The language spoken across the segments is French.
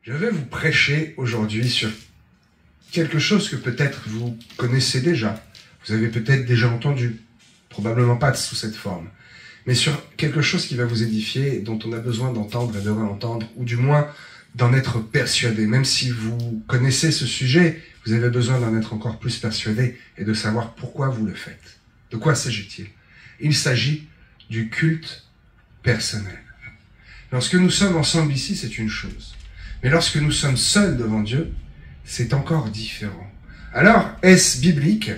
Je vais vous prêcher aujourd'hui sur quelque chose que peut-être vous connaissez déjà. Vous avez peut-être déjà entendu, probablement pas sous cette forme, mais sur quelque chose qui va vous édifier, dont on a besoin d'entendre et de réentendre, ou du moins d'en être persuadé. Même si vous connaissez ce sujet, vous avez besoin d'en être encore plus persuadé et de savoir pourquoi vous le faites. De quoi s'agit-il? Il s'agit du culte personnel. Lorsque nous sommes ensemble ici, c'est une chose. Mais lorsque nous sommes seuls devant Dieu, c'est encore différent. Alors, est-ce biblique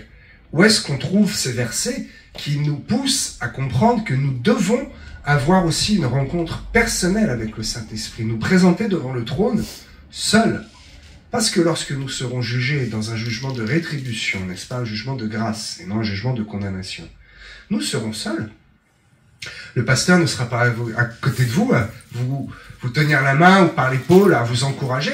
ou est-ce qu'on trouve ces versets qui nous poussent à comprendre que nous devons avoir aussi une rencontre personnelle avec le Saint-Esprit, nous présenter devant le trône seuls? Parce que lorsque nous serons jugés dans un jugement de rétribution, n'est-ce pas, un jugement de grâce et non un jugement de condamnation, nous serons seuls. Le pasteur ne sera pas à côté de vous, à vous tenir la main ou par l'épaule, à vous encourager.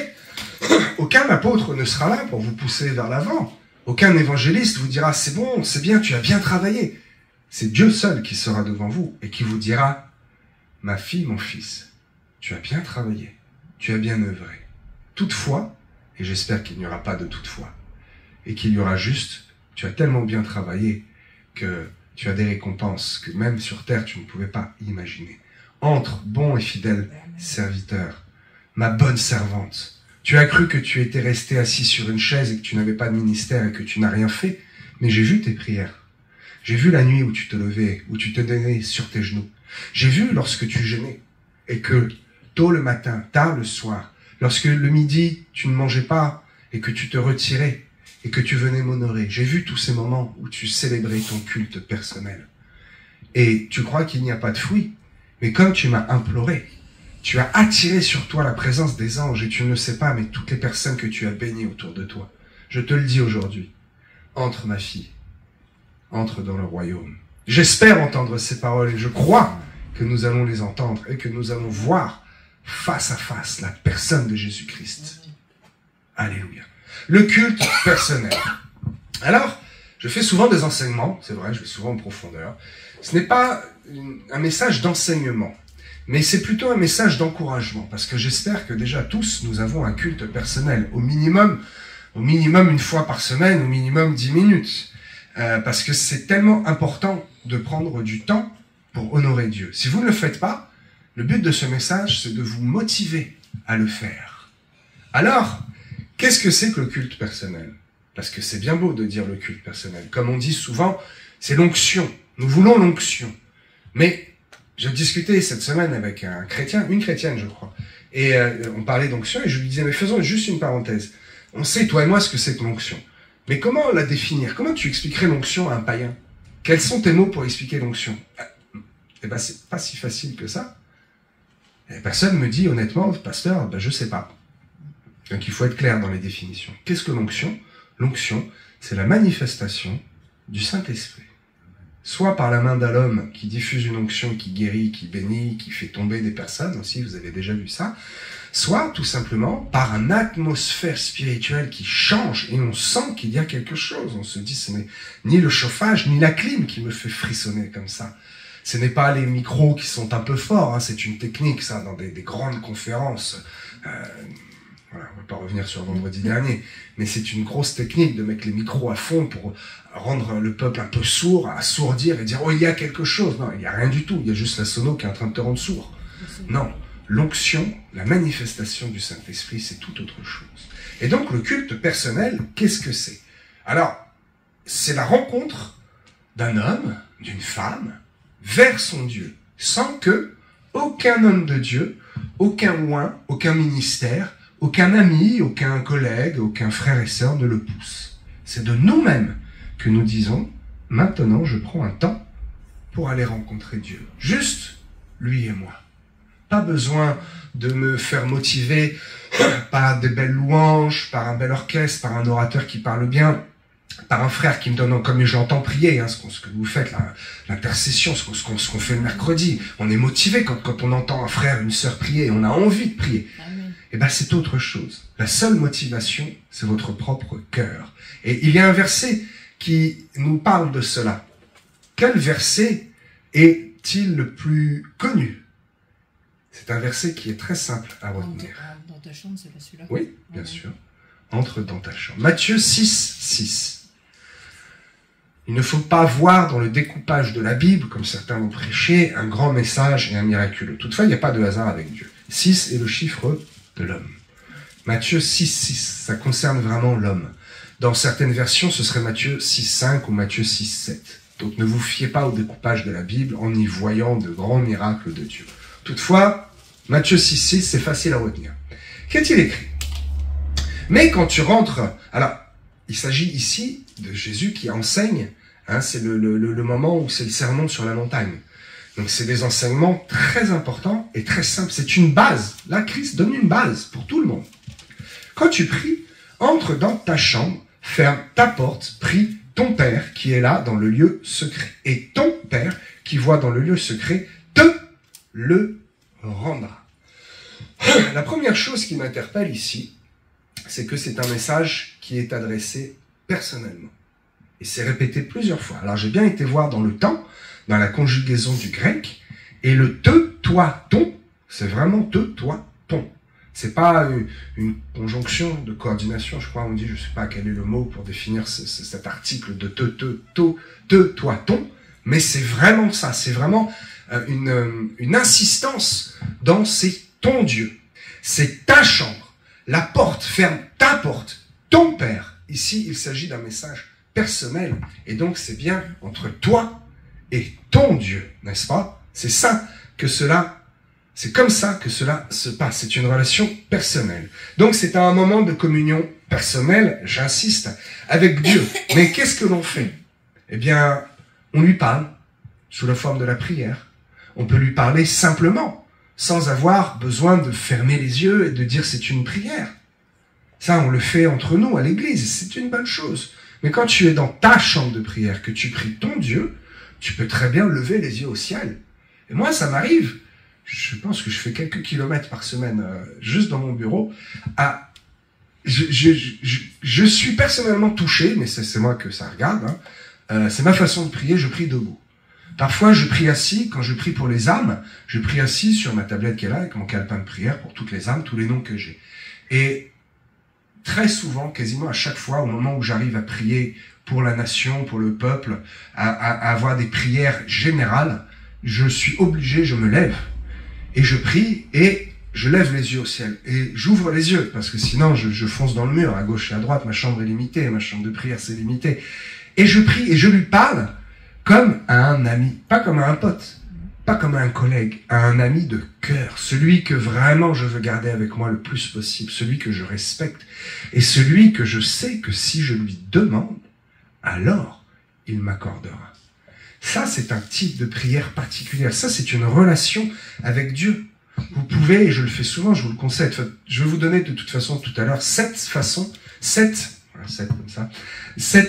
Aucun apôtre ne sera là pour vous pousser vers l'avant. Aucun évangéliste vous dira « c'est bon, c'est bien, tu as bien travaillé ». C'est Dieu seul qui sera devant vous et qui vous dira « ma fille, mon fils, tu as bien travaillé, tu as bien œuvré. Toutefois, et j'espère qu'il n'y aura pas de toutefois, et qu'il y aura juste « tu as tellement bien travaillé que tu as des récompenses que même sur terre tu ne pouvais pas imaginer. Entre, bon et fidèle serviteur, ma bonne servante. Tu as cru que tu étais resté assis sur une chaise et que tu n'avais pas de ministère et que tu n'as rien fait, mais j'ai vu tes prières. J'ai vu la nuit où tu te levais, où tu te donnais sur tes genoux. J'ai vu lorsque tu jeûnais et que tôt le matin, tard le soir, lorsque le midi tu ne mangeais pas et que tu te retirais et que tu venais m'honorer. J'ai vu tous ces moments où tu célébrais ton culte personnel. Et tu crois qu'il n'y a pas de fruit, mais comme tu m'as imploré, tu as attiré sur toi la présence des anges et tu ne le sais pas, mais toutes les personnes que tu as bénies autour de toi. Je te le dis aujourd'hui, entre ma fille, entre dans le royaume. J'espère entendre ces paroles et je crois que nous allons les entendre et que nous allons voir face à face la personne de Jésus-Christ. Alléluia. Le culte personnel. Alors, je fais souvent des enseignements, c'est vrai, je vais souvent en profondeur. Ce n'est pas un message d'enseignement, mais c'est plutôt un message d'encouragement, parce que j'espère que déjà tous, nous avons un culte personnel, au minimum une fois par semaine, au minimum 10 minutes, parce que c'est tellement important de prendre du temps pour honorer Dieu. Si vous ne le faites pas, le but de ce message, c'est de vous motiver à le faire. Alors, qu'est-ce que c'est que le culte personnel? Parce que c'est bien beau de dire le culte personnel. Comme on dit souvent, c'est l'onction. Nous voulons l'onction. Mais j'ai discuté cette semaine avec un chrétien, une chrétienne je crois, et on parlait d'onction et je lui disais, mais faisons juste une parenthèse. On sait, toi et moi, ce que c'est que l'onction. Mais comment la définir? Comment tu expliquerais l'onction à un païen? Quels sont tes mots pour expliquer l'onction? Eh ben, c'est pas si facile que ça. Et personne me dit honnêtement, pasteur, je sais pas. Donc il faut être clair dans les définitions. Qu'est-ce que l'onction? L'onction, c'est la manifestation du Saint-Esprit. Soit par la main d'un homme qui diffuse une onction, qui guérit, qui bénit, qui fait tomber des personnes aussi, vous avez déjà vu ça, soit tout simplement par une atmosphère spirituelle qui change et on sent qu'il y a quelque chose. On se dit, ce n'est ni le chauffage, ni la clim qui me fait frissonner comme ça. Ce n'est pas les micros qui sont un peu forts, hein, c'est une technique, ça, dans des grandes conférences. Voilà, on ne va pas revenir sur vendredi dernier, mais c'est une grosse technique de mettre les micros à fond pour rendre le peuple un peu sourd, assourdir et dire « Oh, il y a quelque chose ». Non, il n'y a rien du tout, il y a juste la sono qui est en train de te rendre sourd. Non, l'onction, la manifestation du Saint-Esprit, c'est tout autre chose. Et donc, le culte personnel, qu'est-ce que c'est? Alors, c'est la rencontre d'un homme, d'une femme, vers son Dieu, sans que aucun homme de Dieu, aucun oint, aucun ministère, aucun ami, aucun collègue, aucun frère et sœur ne le pousse. C'est de nous-mêmes que nous disons, maintenant je prends un temps pour aller rencontrer Dieu. Juste lui et moi. Pas besoin de me faire motiver par des belles louanges, par un bel orchestre, par un orateur qui parle bien, par un frère qui me donne, comme j'entends prier, hein, ce que vous faites, l'intercession, ce qu'on fait le mercredi. On est motivé quand on entend un frère, une sœur prier, on a envie de prier. Eh ben, c'est autre chose. La seule motivation, c'est votre propre cœur. Et il y a un verset qui nous parle de cela. Quel verset est-il le plus connu? C'est un verset qui est très simple à retenir. Dans ta chambre, c'est pas celui-là? Oui, bien sûr. Entre dans ta chambre. Matthieu 6, 6. Il ne faut pas voir dans le découpage de la Bible, comme certains l'ont prêché, un grand message et un miraculeux. Toutefois, il n'y a pas de hasard avec Dieu. 6 est le chiffre de l'homme. Matthieu 6, 6, ça concerne vraiment l'homme. Dans certaines versions, ce serait Matthieu 6, 5 ou Matthieu 6, 7. Donc ne vous fiez pas au découpage de la Bible en y voyant de grands miracles de Dieu. Toutefois, Matthieu 6, 6, c'est facile à retenir. Qu'est-il écrit? Mais quand tu rentres... Alors, il s'agit ici de Jésus qui enseigne, hein, c'est le moment où c'est le sermon sur la montagne. Donc c'est des enseignements très importants et très simples. C'est une base. Là, Christ donne une base pour tout le monde. Quand tu pries, entre dans ta chambre, ferme ta porte, prie ton Père qui est là dans le lieu secret. Et ton Père qui voit dans le lieu secret te le rendra. La première chose qui m'interpelle ici, c'est que c'est un message qui est adressé personnellement. Et c'est répété plusieurs fois. Alors j'ai bien été voir dans le temps, dans la conjugaison du grec, et le te, toi, ton, c'est vraiment te, toi, ton. C'est pas une conjonction de coordination, je crois, on dit, je sais pas quel est le mot pour définir cet article de te, toi, ton, mais c'est vraiment ça, c'est vraiment une insistance dans c'est ton Dieu, c'est ta chambre. La porte, ferme ta porte, ton Père. Ici, il s'agit d'un message personnel. Et donc, c'est bien entre toi et ton Dieu, n'est-ce pas? C'est ça que cela, c'est comme ça que cela se passe. C'est une relation personnelle. Donc, c'est un moment de communion personnelle, j'insiste, avec Dieu. Mais qu'est-ce que l'on fait? Eh bien, on lui parle sous la forme de la prière. On peut lui parler simplement, sans avoir besoin de fermer les yeux et de dire c'est une prière. Ça, on le fait entre nous à l'église, c'est une bonne chose. Mais quand tu es dans ta chambre de prière, que tu pries ton Dieu, tu peux très bien lever les yeux au ciel. Et moi, ça m'arrive, je pense que je fais quelques kilomètres par semaine, juste dans mon bureau, je suis personnellement touché, mais c'est moi que ça regarde, hein. C'est ma façon de prier, je prie debout. Parfois, je prie assis. Quand je prie pour les âmes, je prie assis sur ma tablette qui est là, avec mon calepin de prière pour toutes les âmes, tous les noms que j'ai. Et très souvent, quasiment à chaque fois, au moment où j'arrive à prier pour la nation, pour le peuple, à avoir des prières générales, je suis obligé, je me lève, et je prie, et je lève les yeux au ciel. Et j'ouvre les yeux, parce que sinon, je fonce dans le mur, à gauche et à droite, ma chambre est limitée, ma chambre de prière, c'est limité. Et je prie, et je lui parle, comme à un ami, pas comme à un pote, pas comme à un collègue, à un ami de cœur, celui que vraiment je veux garder avec moi le plus possible, celui que je respecte, et celui que je sais que si je lui demande, alors il m'accordera. Ça, c'est un type de prière particulière, ça c'est une relation avec Dieu. Vous pouvez, et je le fais souvent, je vous le conseille, je vais vous donner de toute façon tout à l'heure 7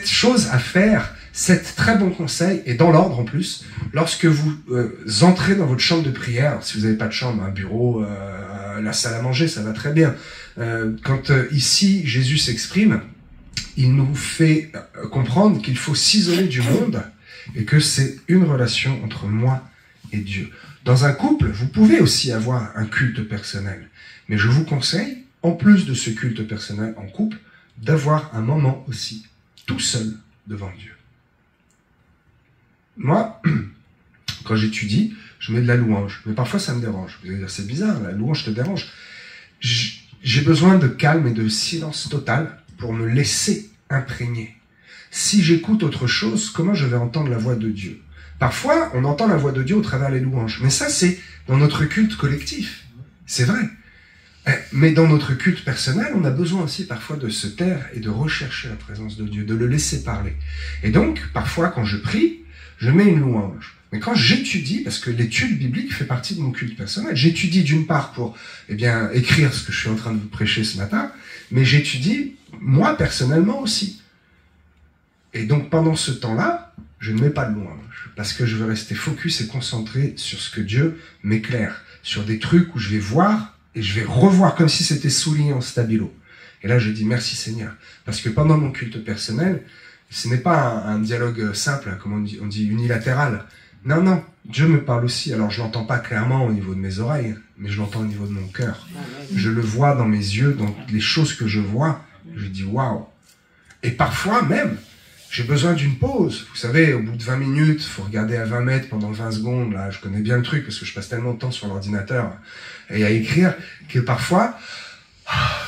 choses à faire, 7 très bons conseils, et dans l'ordre en plus, lorsque vous entrez dans votre chambre de prière, si vous n'avez pas de chambre, un bureau, la salle à manger, ça va très bien. Quand ici Jésus s'exprime, il nous fait comprendre qu'il faut s'isoler du monde, et que c'est une relation entre moi et Dieu. Dans un couple, vous pouvez aussi avoir un culte personnel, mais je vous conseille, en plus de ce culte personnel en couple, d'avoir un moment aussi tout seul devant Dieu. Moi, quand j'étudie, je mets de la louange, mais parfois ça me dérange. Vous allez dire, c'est bizarre, la louange te dérange. J'ai besoin de calme et de silence total pour me laisser imprégner. Si j'écoute autre chose, comment je vais entendre la voix de Dieu? Parfois, on entend la voix de Dieu au travers les louanges, mais ça, c'est dans notre culte collectif. C'est vrai. Mais dans notre culte personnel, on a besoin aussi parfois de se taire et de rechercher la présence de Dieu, de le laisser parler. Et donc, parfois, quand je prie, je mets une louange. Mais quand j'étudie, parce que l'étude biblique fait partie de mon culte personnel, j'étudie d'une part pour écrire ce que je suis en train de vous prêcher ce matin, mais j'étudie moi personnellement aussi. Et donc pendant ce temps-là, je ne mets pas de louange, parce que je veux rester focus et concentré sur ce que Dieu m'éclaire, sur des trucs où je vais voir et je vais revoir comme si c'était souligné en stabilo. Et là je dis merci Seigneur, parce que pendant mon culte personnel, ce n'est pas un dialogue simple, comme on dit unilatéral. Non, Dieu me parle aussi. Alors je l'entends pas clairement au niveau de mes oreilles, mais je l'entends au niveau de mon cœur. Je le vois dans mes yeux, dans les choses que je vois. Je dis waouh. Et parfois même, j'ai besoin d'une pause. Vous savez, au bout de 20 minutes, il faut regarder à 20 mètres pendant 20 secondes. Là, je connais bien le truc parce que je passe tellement de temps sur l'ordinateur et à écrire que parfois,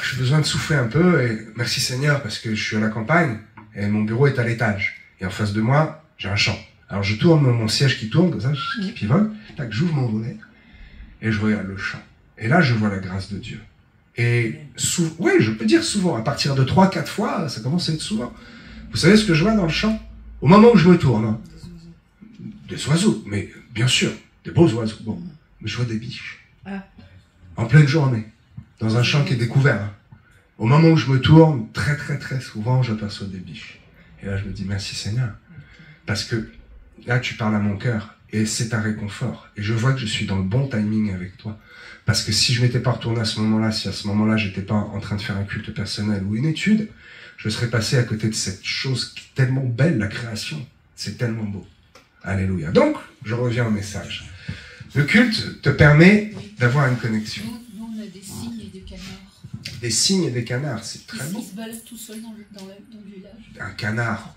j'ai besoin de souffler un peu. Et merci Seigneur parce que je suis à la campagne et mon bureau est à l'étage. Et en face de moi, j'ai un champ. Alors je tourne mon siège qui tourne, comme ça, qui pivote. Tac, j'ouvre mon volet et je regarde le champ. Et là, je vois la grâce de Dieu. Et oui, je peux dire souvent, à partir de 3-4 fois, ça commence à être souvent. Vous savez ce que je vois dans le champ? Au moment où je me tourne, hein, des oiseaux, mais bien sûr, des beaux oiseaux. Bon, mais je vois des biches. En pleine journée, dans un champ qui est découvert. Hein. Au moment où je me tourne, très très très souvent, j'aperçois des biches. Et là, je me dis merci Seigneur. Parce que là, tu parles à mon cœur et c'est un réconfort. Et je vois que je suis dans le bon timing avec toi. Parce que si je m'étais pas retourné à ce moment-là, si à ce moment-là, j'étais pas en train de faire un culte personnel ou une étude, je serais passé à côté de cette chose qui est tellement belle, la création. C'est tellement beau. Alléluia. Donc, je reviens au message. Le culte te permet d'avoir une connexion. Nous, on a des cygnes et des canards. Des cygnes et des canards, c'est très beau. Ils se baladent tout seuls dans le village. Un canard.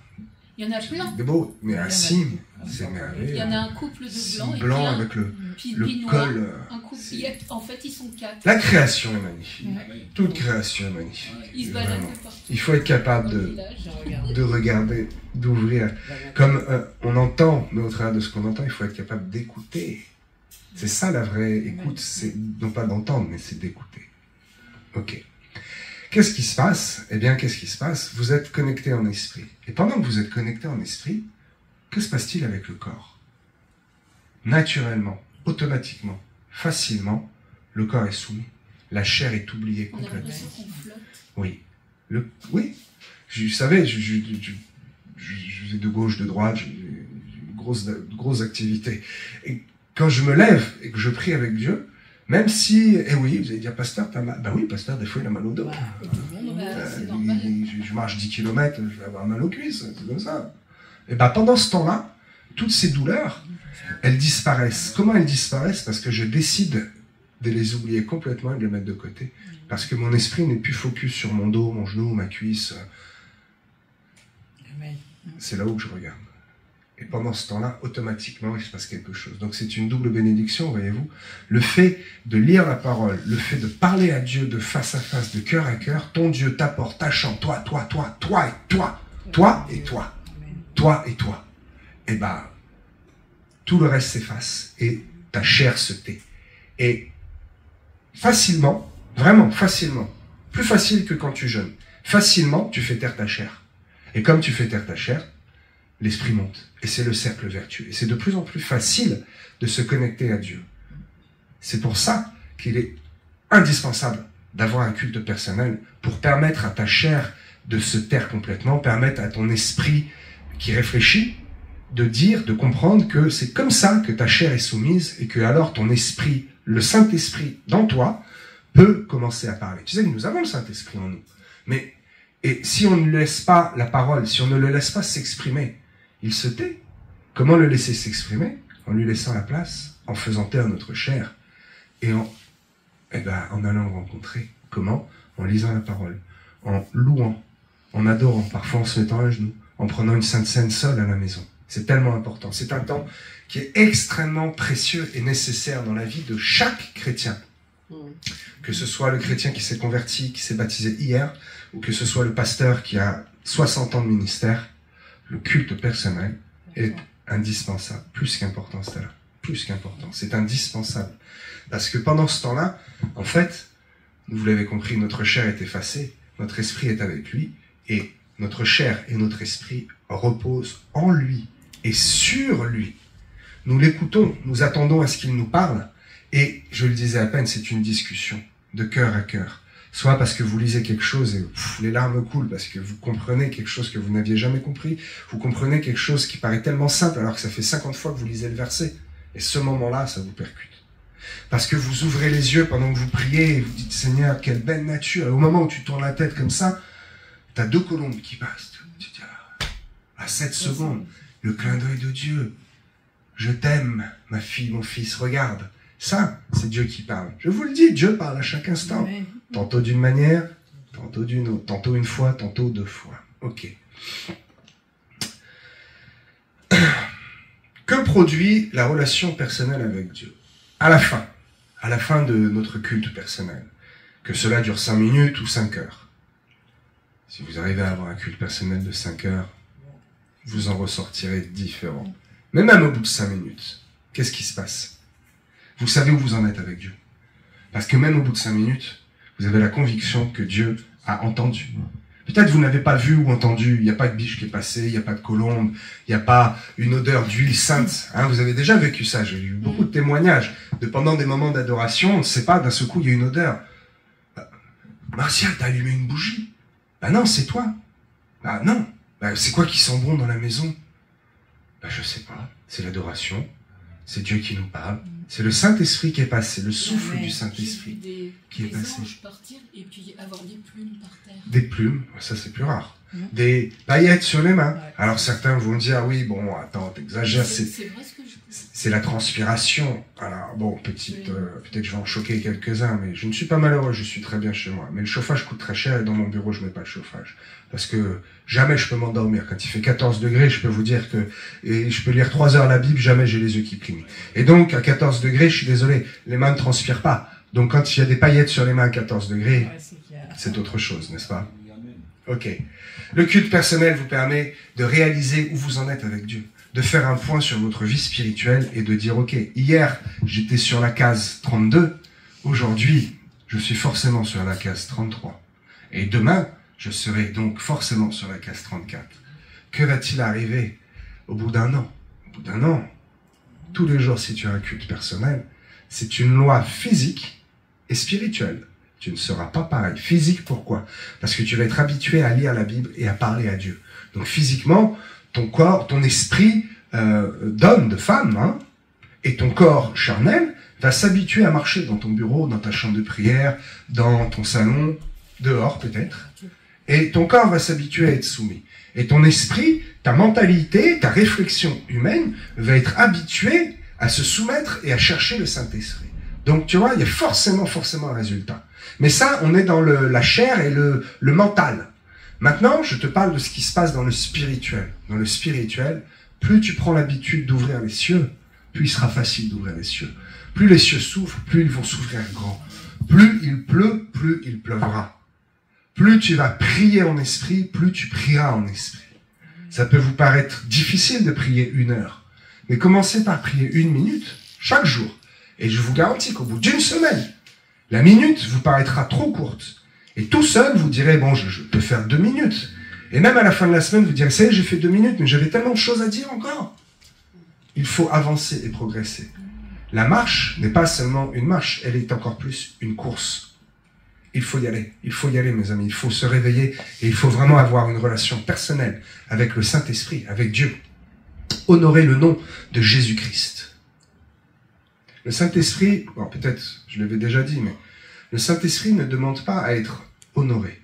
Il y en a plein. C'est beau, mais un cygne, c'est merveilleux. Il y en a un couple de blancs et blanc puis avec le noir, col. un couple. En fait, ils sont 4. La création est magnifique. Ouais. Toute création est magnifique. Ils se baladent Vraiment. partout. Il faut être capable Dans le village. de regarder, d'ouvrir. Comme on entend, mais au travers de ce qu'on entend, il faut être capable d'écouter. C'est ça la vraie écoute, c'est non pas d'entendre, mais c'est d'écouter. Ok. Qu'est-ce qui se passe? Eh bien, qu'est-ce qui se passe? Vous êtes connecté en esprit. Et pendant que vous êtes connecté en esprit, que se passe-t-il avec le corps? Naturellement, automatiquement, facilement, le corps est soumis. La chair est oubliée On a complètement. l'impression qu'on flotte. Oui. Oui. Vous savez, je vais de gauche, de droite, j'ai une grosse activité. Et quand je me lève et que je prie avec Dieu, même si, oui, vous allez dire, pasteur, t'as mal. Ben oui, pasteur, des fois, il a mal au dos. C'est normal. Je marche 10 km, je vais avoir mal aux cuisses, c'est comme ça. Et ben pendant ce temps-là, toutes ces douleurs, elles disparaissent. Comment elles disparaissent? Parce que je décide de les oublier complètement et de les mettre de côté. Parce que mon esprit n'est plus focus sur mon dos, mon genou, ma cuisse. C'est là où je regarde. Et pendant ce temps-là, automatiquement, il se passe quelque chose. Donc c'est une double bénédiction, voyez-vous. Le fait de lire la parole, le fait de parler à Dieu de face à face, de cœur à cœur, ton Dieu t'apporte, t'achant, toi et toi, toi et toi. Et ben, tout le reste s'efface et ta chair se tait. Et facilement, vraiment facilement, plus facile que quand tu jeûnes, facilement, tu fais taire ta chair. Et comme tu fais taire ta chair, l'esprit monte. Et c'est le cercle vertueux. Et c'est de plus en plus facile de se connecter à Dieu. C'est pour ça qu'il est indispensable d'avoir un culte personnel pour permettre à ta chair de se taire complètement, permettre à ton esprit qui réfléchit de dire, de comprendre que c'est comme ça que ta chair est soumise et que alors ton esprit, le Saint-Esprit dans toi, peut commencer à parler. Tu sais que nous avons le Saint-Esprit en nous. Mais, et si on ne laisse pas la parole, si on ne le laisse pas s'exprimer, il se tait. Comment le laisser s'exprimer? En lui laissant la place, en faisant taire notre chair et en allant le rencontrer. Comment? En lisant la parole, en louant, en adorant, parfois en se mettant à genoux, en prenant une sainte scène seule à la maison. C'est tellement important. C'est un temps qui est extrêmement précieux et nécessaire dans la vie de chaque chrétien. Que ce soit le chrétien qui s'est converti, qui s'est baptisé hier, ou que ce soit le pasteur qui a 60 ans de ministère, le culte personnel est indispensable. Plus qu'important, c'est là. Plus qu'important. C'est indispensable. Parce que pendant ce temps-là, en fait, vous l'avez compris, notre chair est effacée, notre esprit est avec lui, et notre chair et notre esprit reposent en lui et sur lui. Nous l'écoutons, nous attendons à ce qu'il nous parle, et je le disais à peine, c'est une discussion de cœur à cœur. Soit parce que vous lisez quelque chose et les larmes coulent, parce que vous comprenez quelque chose que vous n'aviez jamais compris, vous comprenez quelque chose qui paraît tellement simple alors que ça fait 50 fois que vous lisez le verset. Et ce moment-là, ça vous percute. Parce que vous ouvrez les yeux pendant que vous priez et vous dites, Seigneur, quelle belle nature. Et au moment où tu tournes la tête comme ça, tu as 2 colombes qui passent. Tu dis, à 7 secondes, le clin d'œil de Dieu. Je t'aime, ma fille, mon fils, regarde. Ça, c'est Dieu qui parle. Je vous le dis, Dieu parle à chaque instant. Ouais. Tantôt d'une manière, tantôt d'une autre. Tantôt une fois, tantôt deux fois. Ok. Que produit la relation personnelle avec Dieu? À la fin de notre culte personnel, que cela dure 5 minutes ou 5 heures. Si vous arrivez à avoir un culte personnel de 5 heures, vous en ressortirez différent. Mais même au bout de 5 minutes, qu'est-ce qui se passe? Vous savez où vous en êtes avec Dieu. Parce que même au bout de 5 minutes, vous avez la conviction que Dieu a entendu. Peut-être vous n'avez pas vu ou entendu, il n'y a pas de biche qui est passée, il n'y a pas de colombe, il n'y a pas une odeur d'huile sainte. Hein, vous avez déjà vécu ça, j'ai eu beaucoup de témoignages de pendant des moments d'adoration, on ne sait pas, d'un seul coup il y a une odeur. Martial, t'as allumé une bougie? Bah non, c'est toi. Bah non. Bah, c'est quoi qui sent bon dans la maison? Bah je sais pas, c'est l'adoration, c'est Dieu qui nous parle. C'est le Saint-Esprit qui est passé, le souffle du Saint-Esprit qui est des passé. anges partir et puis avoir des plumes par terre. Des plumes, ça c'est plus rare. Des paillettes sur les mains. Ouais. Alors certains vont dire, oui, bon, attends, t'exagères, C'est vrai ce que je c'est la transpiration. Alors bon, peut-être Oui. que je vais en choquer quelques-uns, mais je ne suis pas malheureux, je suis très bien chez moi. Mais le chauffage coûte très cher et dans mon bureau, je mets pas de chauffage. Parce que jamais je peux m'endormir. Quand il fait 14 degrés, je peux vous dire que et je peux lire 3 heures la Bible, jamais j'ai les yeux qui clignent. Et donc, à 14 degrés, je suis désolé, les mains ne transpirent pas. Donc quand il y a des paillettes sur les mains à 14 degrés, c'est autre chose, n'est-ce pas? Ok. Le culte personnel vous permet de réaliser où vous en êtes avec Dieu, de faire un point sur votre vie spirituelle et de dire, ok, hier, j'étais sur la case 32, aujourd'hui, je suis forcément sur la case 33. Et demain, je serai donc forcément sur la case 34. Que va-t-il arriver au bout d'un an? Au bout d'un an, tous les jours, si tu as un culte personnel, c'est une loi physique et spirituelle. Tu ne seras pas pareil. Physique, pourquoi? Parce que tu vas être habitué à lire la Bible et à parler à Dieu. Donc physiquement, ton corps, ton esprit d'homme, de femme, hein, et ton corps charnel va s'habituer à marcher dans ton bureau, dans ta chambre de prière, dans ton salon, dehors peut-être. Et ton corps va s'habituer à être soumis. Et ton esprit, ta mentalité, ta réflexion humaine va être habituée à se soumettre et à chercher le Saint-Esprit. Donc tu vois, il y a forcément un résultat. Mais ça, on est dans la chair et le mental. Maintenant, je te parle de ce qui se passe dans le spirituel. Dans le spirituel, plus tu prends l'habitude d'ouvrir les cieux, plus il sera facile d'ouvrir les cieux. Plus les cieux s'ouvrent, plus ils vont s'ouvrir grand. Plus il pleut, plus il pleuvra. Plus tu vas prier en esprit, plus tu prieras en esprit. Ça peut vous paraître difficile de prier 1 heure, mais commencez par prier 1 minute chaque jour. Et je vous garantis qu'au bout d'1 semaine, la minute vous paraîtra trop courte. Et tout seul, vous direz, bon, je peux faire 2 minutes. Et même à la fin de la semaine, vous direz, ça y est, j'ai fait 2 minutes, mais j'avais tellement de choses à dire encore. Il faut avancer et progresser. La marche n'est pas seulement une marche, elle est encore plus une course. Il faut y aller, mes amis. Il faut se réveiller et il faut vraiment avoir une relation personnelle avec le Saint-Esprit, avec Dieu. Honorer le nom de Jésus-Christ. Le Saint-Esprit, bon, peut-être, je l'avais déjà dit, mais le Saint-Esprit ne demande pas à être honoré.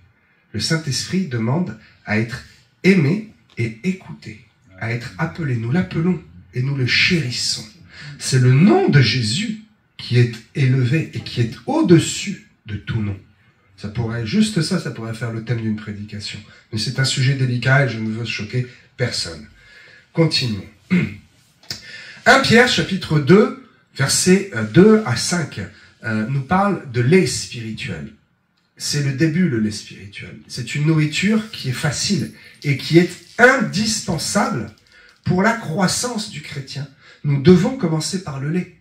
Le Saint-Esprit demande à être aimé et écouté, à être appelé. Nous l'appelons et nous le chérissons. C'est le nom de Jésus qui est élevé et qui est au-dessus de tout nom. Ça pourrait, juste ça pourrait faire le thème d'une prédication. Mais c'est un sujet délicat et je ne veux choquer personne. Continuons. 1 Pierre, chapitre 2, versets 2 à 5, nous parle de lait spirituel. C'est le début, le lait spirituel. C'est une nourriture qui est facile et qui est indispensable pour la croissance du chrétien. Nous devons commencer par le lait.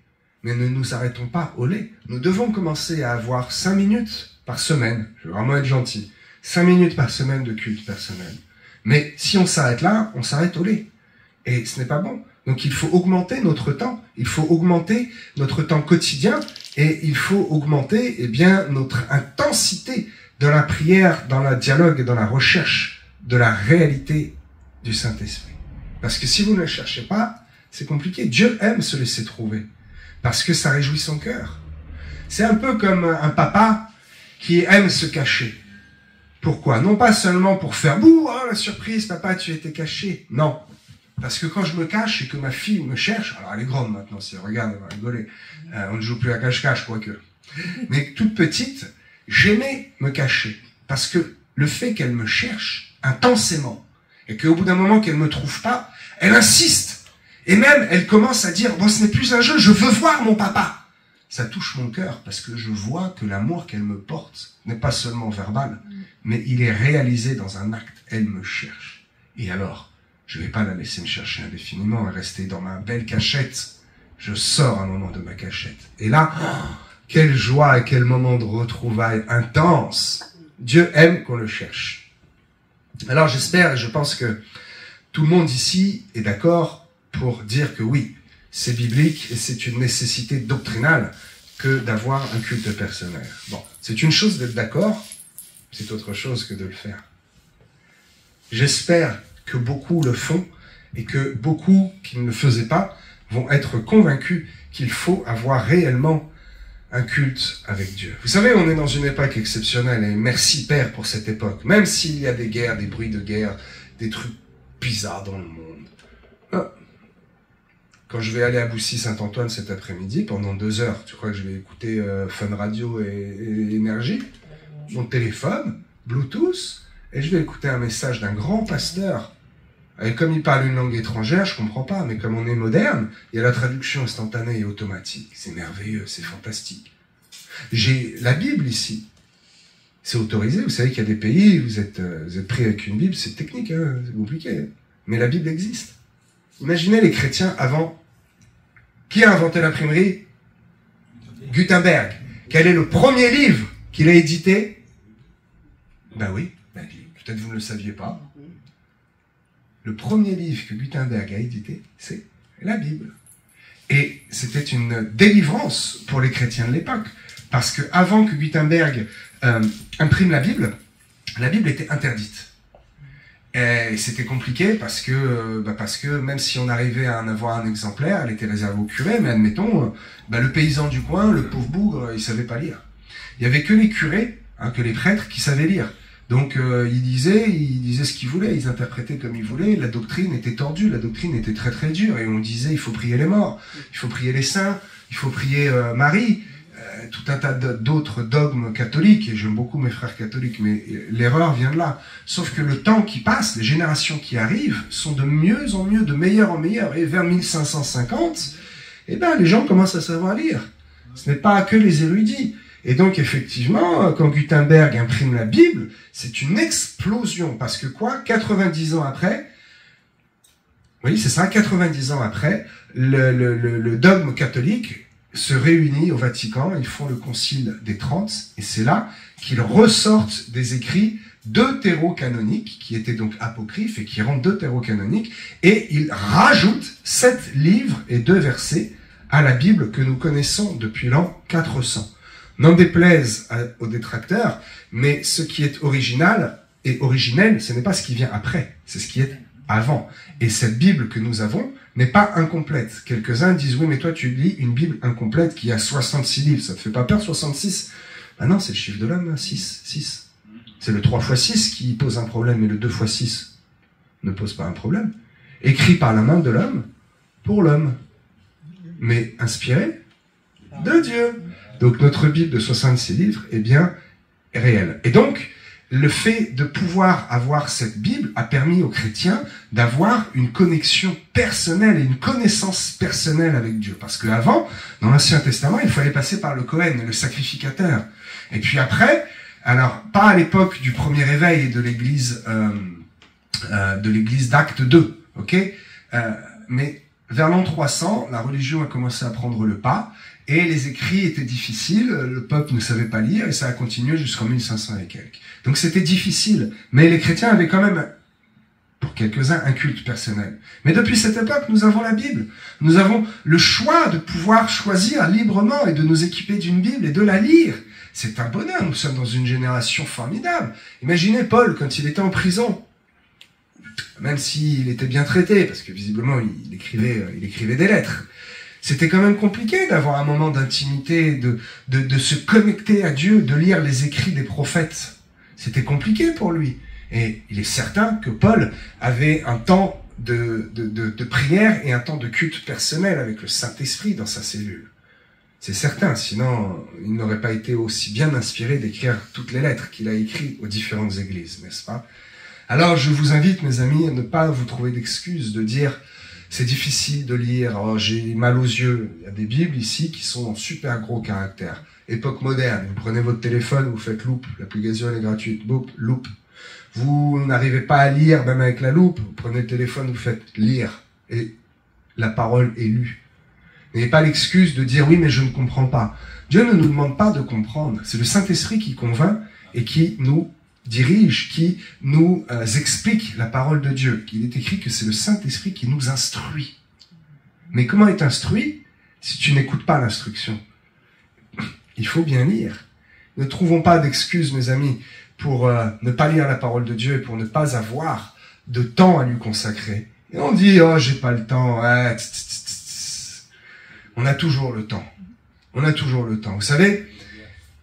Mais ne nous arrêtons pas au lait. Nous devons commencer à avoir 5 minutes par semaine. Je vais vraiment être gentil. 5 minutes par semaine de culte personnel. Mais si on s'arrête là, on s'arrête au lait. Et ce n'est pas bon. Donc il faut augmenter notre temps. Il faut augmenter notre temps quotidien. Et il faut augmenter, eh bien, notre intensité dans la prière, dans le dialogue et dans la recherche de la réalité du Saint-Esprit. Parce que si vous ne le cherchez pas, c'est compliqué. Dieu aime se laisser trouver. Parce que ça réjouit son cœur. C'est un peu comme un papa qui aime se cacher. Pourquoi? Non pas seulement pour faire « Bouh, oh, la surprise, papa, tu étais caché ». Non. Parce que quand je me cache et que ma fille me cherche, alors elle est grande maintenant, si elle regarde, elle va rigoler. On ne joue plus à cache-cache, quoique. Mais toute petite, j'aimais me cacher. Parce que le fait qu'elle me cherche intensément, et qu'au bout d'un moment qu'elle me trouve pas, elle insiste. Et même, elle commence à dire, bon, ce n'est plus un jeu, je veux voir mon papa. Ça touche mon cœur, parce que je vois que l'amour qu'elle me porte n'est pas seulement verbal, mais il est réalisé dans un acte. Elle me cherche. Et alors, je vais pas la laisser me chercher indéfiniment et rester dans ma belle cachette. Je sors un moment de ma cachette. Et là, oh, quelle joie et quel moment de retrouvailles intense. Dieu aime qu'on le cherche. Alors j'espère et je pense que tout le monde ici est d'accord pour dire que oui, c'est biblique et c'est une nécessité doctrinale que d'avoir un culte personnel. Bon, c'est une chose d'être d'accord, c'est autre chose que de le faire. J'espère que beaucoup le font et que beaucoup qui ne le faisaient pas vont être convaincus qu'il faut avoir réellement un culte avec Dieu. Vous savez, on est dans une époque exceptionnelle et merci Père pour cette époque. Même s'il y a des guerres, des bruits de guerre, des trucs bizarres dans le monde. Quand je vais aller à Boussy-Saint-Antoine cet après-midi, pendant 2 heures, tu crois que je vais écouter Fun Radio et Énergie, mon téléphone, Bluetooth, et je vais écouter un message d'un grand pasteur. Et comme il parle une langue étrangère, je comprends pas, mais comme on est moderne, il y a la traduction instantanée et automatique. C'est merveilleux, c'est fantastique. J'ai la Bible ici. C'est autorisé, vous savez qu'il y a des pays, vous êtes pris avec une Bible, c'est technique, hein, c'est compliqué. Hein. Mais la Bible existe. Imaginez les chrétiens avant. Qui a inventé l'imprimerie? Gutenberg. Quel est le premier livre qu'il a édité? Ben oui, peut-être vous ne le saviez pas. Le premier livre que Gutenberg a édité, c'est la Bible. Et c'était une délivrance pour les chrétiens de l'époque. Parce que avant que Gutenberg imprime la Bible était interdite. Et c'était compliqué parce que même si on arrivait à en avoir un exemplaire, elle était réservée aux curés, mais admettons, le paysan du coin, le pauvre bougre, il savait pas lire. Il y avait que les curés, que les prêtres qui savaient lire. Donc ils disaient ce qu'ils voulaient, ils interprétaient comme ils voulaient, la doctrine était tordue, la doctrine était très très dure, et on disait il faut prier les morts, il faut prier les saints, il faut prier Marie, tout un tas d'autres dogmes catholiques, et j'aime beaucoup mes frères catholiques, mais l'erreur vient de là. Sauf que le temps qui passe, les générations qui arrivent, sont de mieux en mieux, de meilleur en meilleur, et vers 1550, les gens commencent à savoir lire. Ce n'est pas que les érudits. Et donc, effectivement, quand Gutenberg imprime la Bible, c'est une explosion. Parce que 90 ans après, oui, c'est ça, 90 ans après, le dogme catholique se réunit au Vatican, ils font le concile des 30, et c'est là qu'ils ressortent des écrits deutérocanoniques, qui étaient donc apocryphes, et qui rendent deutérocanoniques, et ils rajoutent 7 livres et 2 versets à la Bible que nous connaissons depuis l'an 400. N'en déplaise aux détracteurs, mais ce qui est original et originel, ce n'est pas ce qui vient après, c'est ce qui est avant. Et cette Bible que nous avons n'est pas incomplète. Quelques-uns disent, oui, mais toi tu lis une Bible incomplète qui a 66 livres, ça te fait pas peur, 66? Ben non, c'est le chiffre de l'homme, 6. C'est le 3 x 6 qui pose un problème, et le 2 x 6 ne pose pas un problème. Écrit par la main de l'homme, pour l'homme. Mais inspiré de Dieu. Donc notre Bible de 66 livres est bien réelle. Et donc, le fait de pouvoir avoir cette Bible a permis aux chrétiens d'avoir une connexion personnelle et une connaissance personnelle avec Dieu. Parce qu'avant, dans l'Ancien Testament, il fallait passer par le Cohen, le sacrificateur. Et puis après, alors pas à l'époque du premier réveil de l'Église d'Acte 2, ok, mais vers l'an 300, la religion a commencé à prendre le pas. Et les écrits étaient difficiles, le peuple ne savait pas lire, et ça a continué jusqu'en 1500 et quelques. Donc c'était difficile, mais les chrétiens avaient quand même, pour quelques-uns, un culte personnel. Mais depuis cette époque, nous avons la Bible. Nous avons le choix de pouvoir choisir librement et de nous équiper d'une Bible et de la lire. C'est un bonheur, nous sommes dans une génération formidable. Imaginez Paul, quand il était en prison, même s'il était bien traité, parce que visiblement il écrivait des lettres. C'était quand même compliqué d'avoir un moment d'intimité, de se connecter à Dieu, de lire les écrits des prophètes. C'était compliqué pour lui. Et il est certain que Paul avait un temps de prière et un temps de culte personnel avec le Saint-Esprit dans sa cellule. C'est certain, sinon il n'aurait pas été aussi bien inspiré d'écrire toutes les lettres qu'il a écrites aux différentes églises, n'est-ce pas? Alors je vous invite, mes amis, à ne pas vous trouver d'excuses de dire c'est difficile de lire, oh, j'ai mal aux yeux. Il y a des Bibles ici qui sont en super gros caractères. Époque moderne, vous prenez votre téléphone, vous faites loupe, l'application est gratuite, loupe. Vous n'arrivez pas à lire même avec la loupe, vous prenez le téléphone, vous faites lire et la parole est lue. N'ayez pas l'excuse de dire oui mais je ne comprends pas. Dieu ne nous demande pas de comprendre, c'est le Saint-Esprit qui convainc et qui nous dirige, qui nous explique la parole de Dieu. Il est écrit que c'est le Saint-Esprit qui nous instruit. Mais comment être instruit si tu n'écoutes pas l'instruction? Il faut bien lire. Ne trouvons pas d'excuses, mes amis, pour ne pas lire la parole de Dieu et pour ne pas avoir de temps à lui consacrer. Et on dit, oh, j'ai pas le temps. Ouais, on a toujours le temps. On a toujours le temps. Vous savez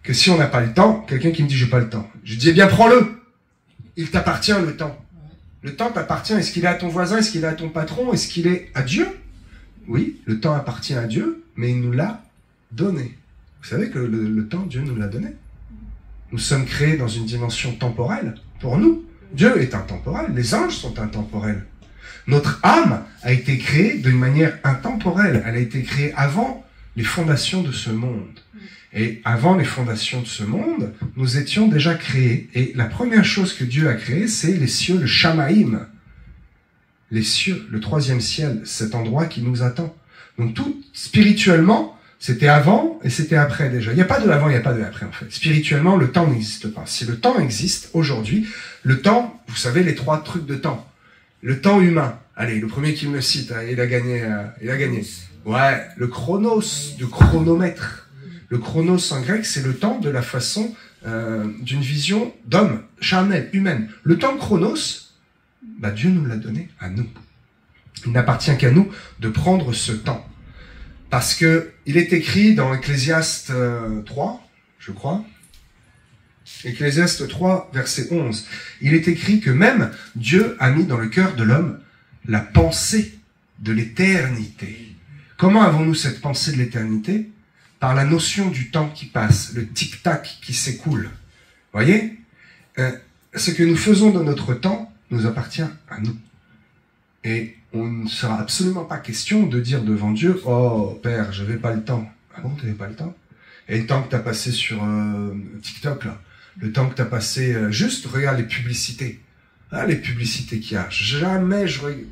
que si on n'a pas le temps, quelqu'un qui me dit, j'ai pas le temps. Je dis, eh bien, prends-le. Il t'appartient, le temps. Le temps t'appartient. Est-ce qu'il est à ton voisin? Est-ce qu'il est à ton patron? Est-ce qu'il est à Dieu? Oui, le temps appartient à Dieu, mais il nous l'a donné. Vous savez que le temps, Dieu nous l'a donné. Nous sommes créés dans une dimension temporelle. Pour nous, Dieu est intemporel. Les anges sont intemporels. Notre âme a été créée d'une manière intemporelle. Elle a été créée avant les fondations de ce monde. Et avant les fondations de ce monde, nous étions déjà créés. Et la première chose que Dieu a créée, c'est les cieux, le Shamaïm. Les cieux, le troisième ciel, cet endroit qui nous attend. Donc tout, spirituellement, c'était avant et c'était après déjà. Il n'y a pas de l'avant, il n'y a pas de l'après en fait. Spirituellement, le temps n'existe pas. Si le temps existe aujourd'hui, le temps, vous savez les trois trucs de temps. Le temps humain. Allez, le premier qui me le cite, il a gagné. Ouais, le chronos, du chronomètre. Le chronos en grec, c'est le temps de la façon d'une vision d'homme, charnelle, humaine. Le temps chronos, bah, Dieu nous l'a donné à nous. Il n'appartient qu'à nous de prendre ce temps. Parce que il est écrit dans Ecclésiaste 3, je crois, Ecclésiaste 3, verset 11, il est écrit que même Dieu a mis dans le cœur de l'homme la pensée de l'éternité. Comment avons-nous cette pensée de l'éternité? Par la notion du temps qui passe, le tic-tac qui s'écoule. Voyez, ce que nous faisons de notre temps nous appartient à nous. Et on ne sera absolument pas question de dire devant Dieu, oh Père, je n'avais pas le temps. Ah bon, tu n'avais pas le temps? Et le temps que tu as passé sur TikTok, là, le temps que tu as passé, juste regarde les publicités. Ah, les publicités qu'il y a. Jamais je regarde.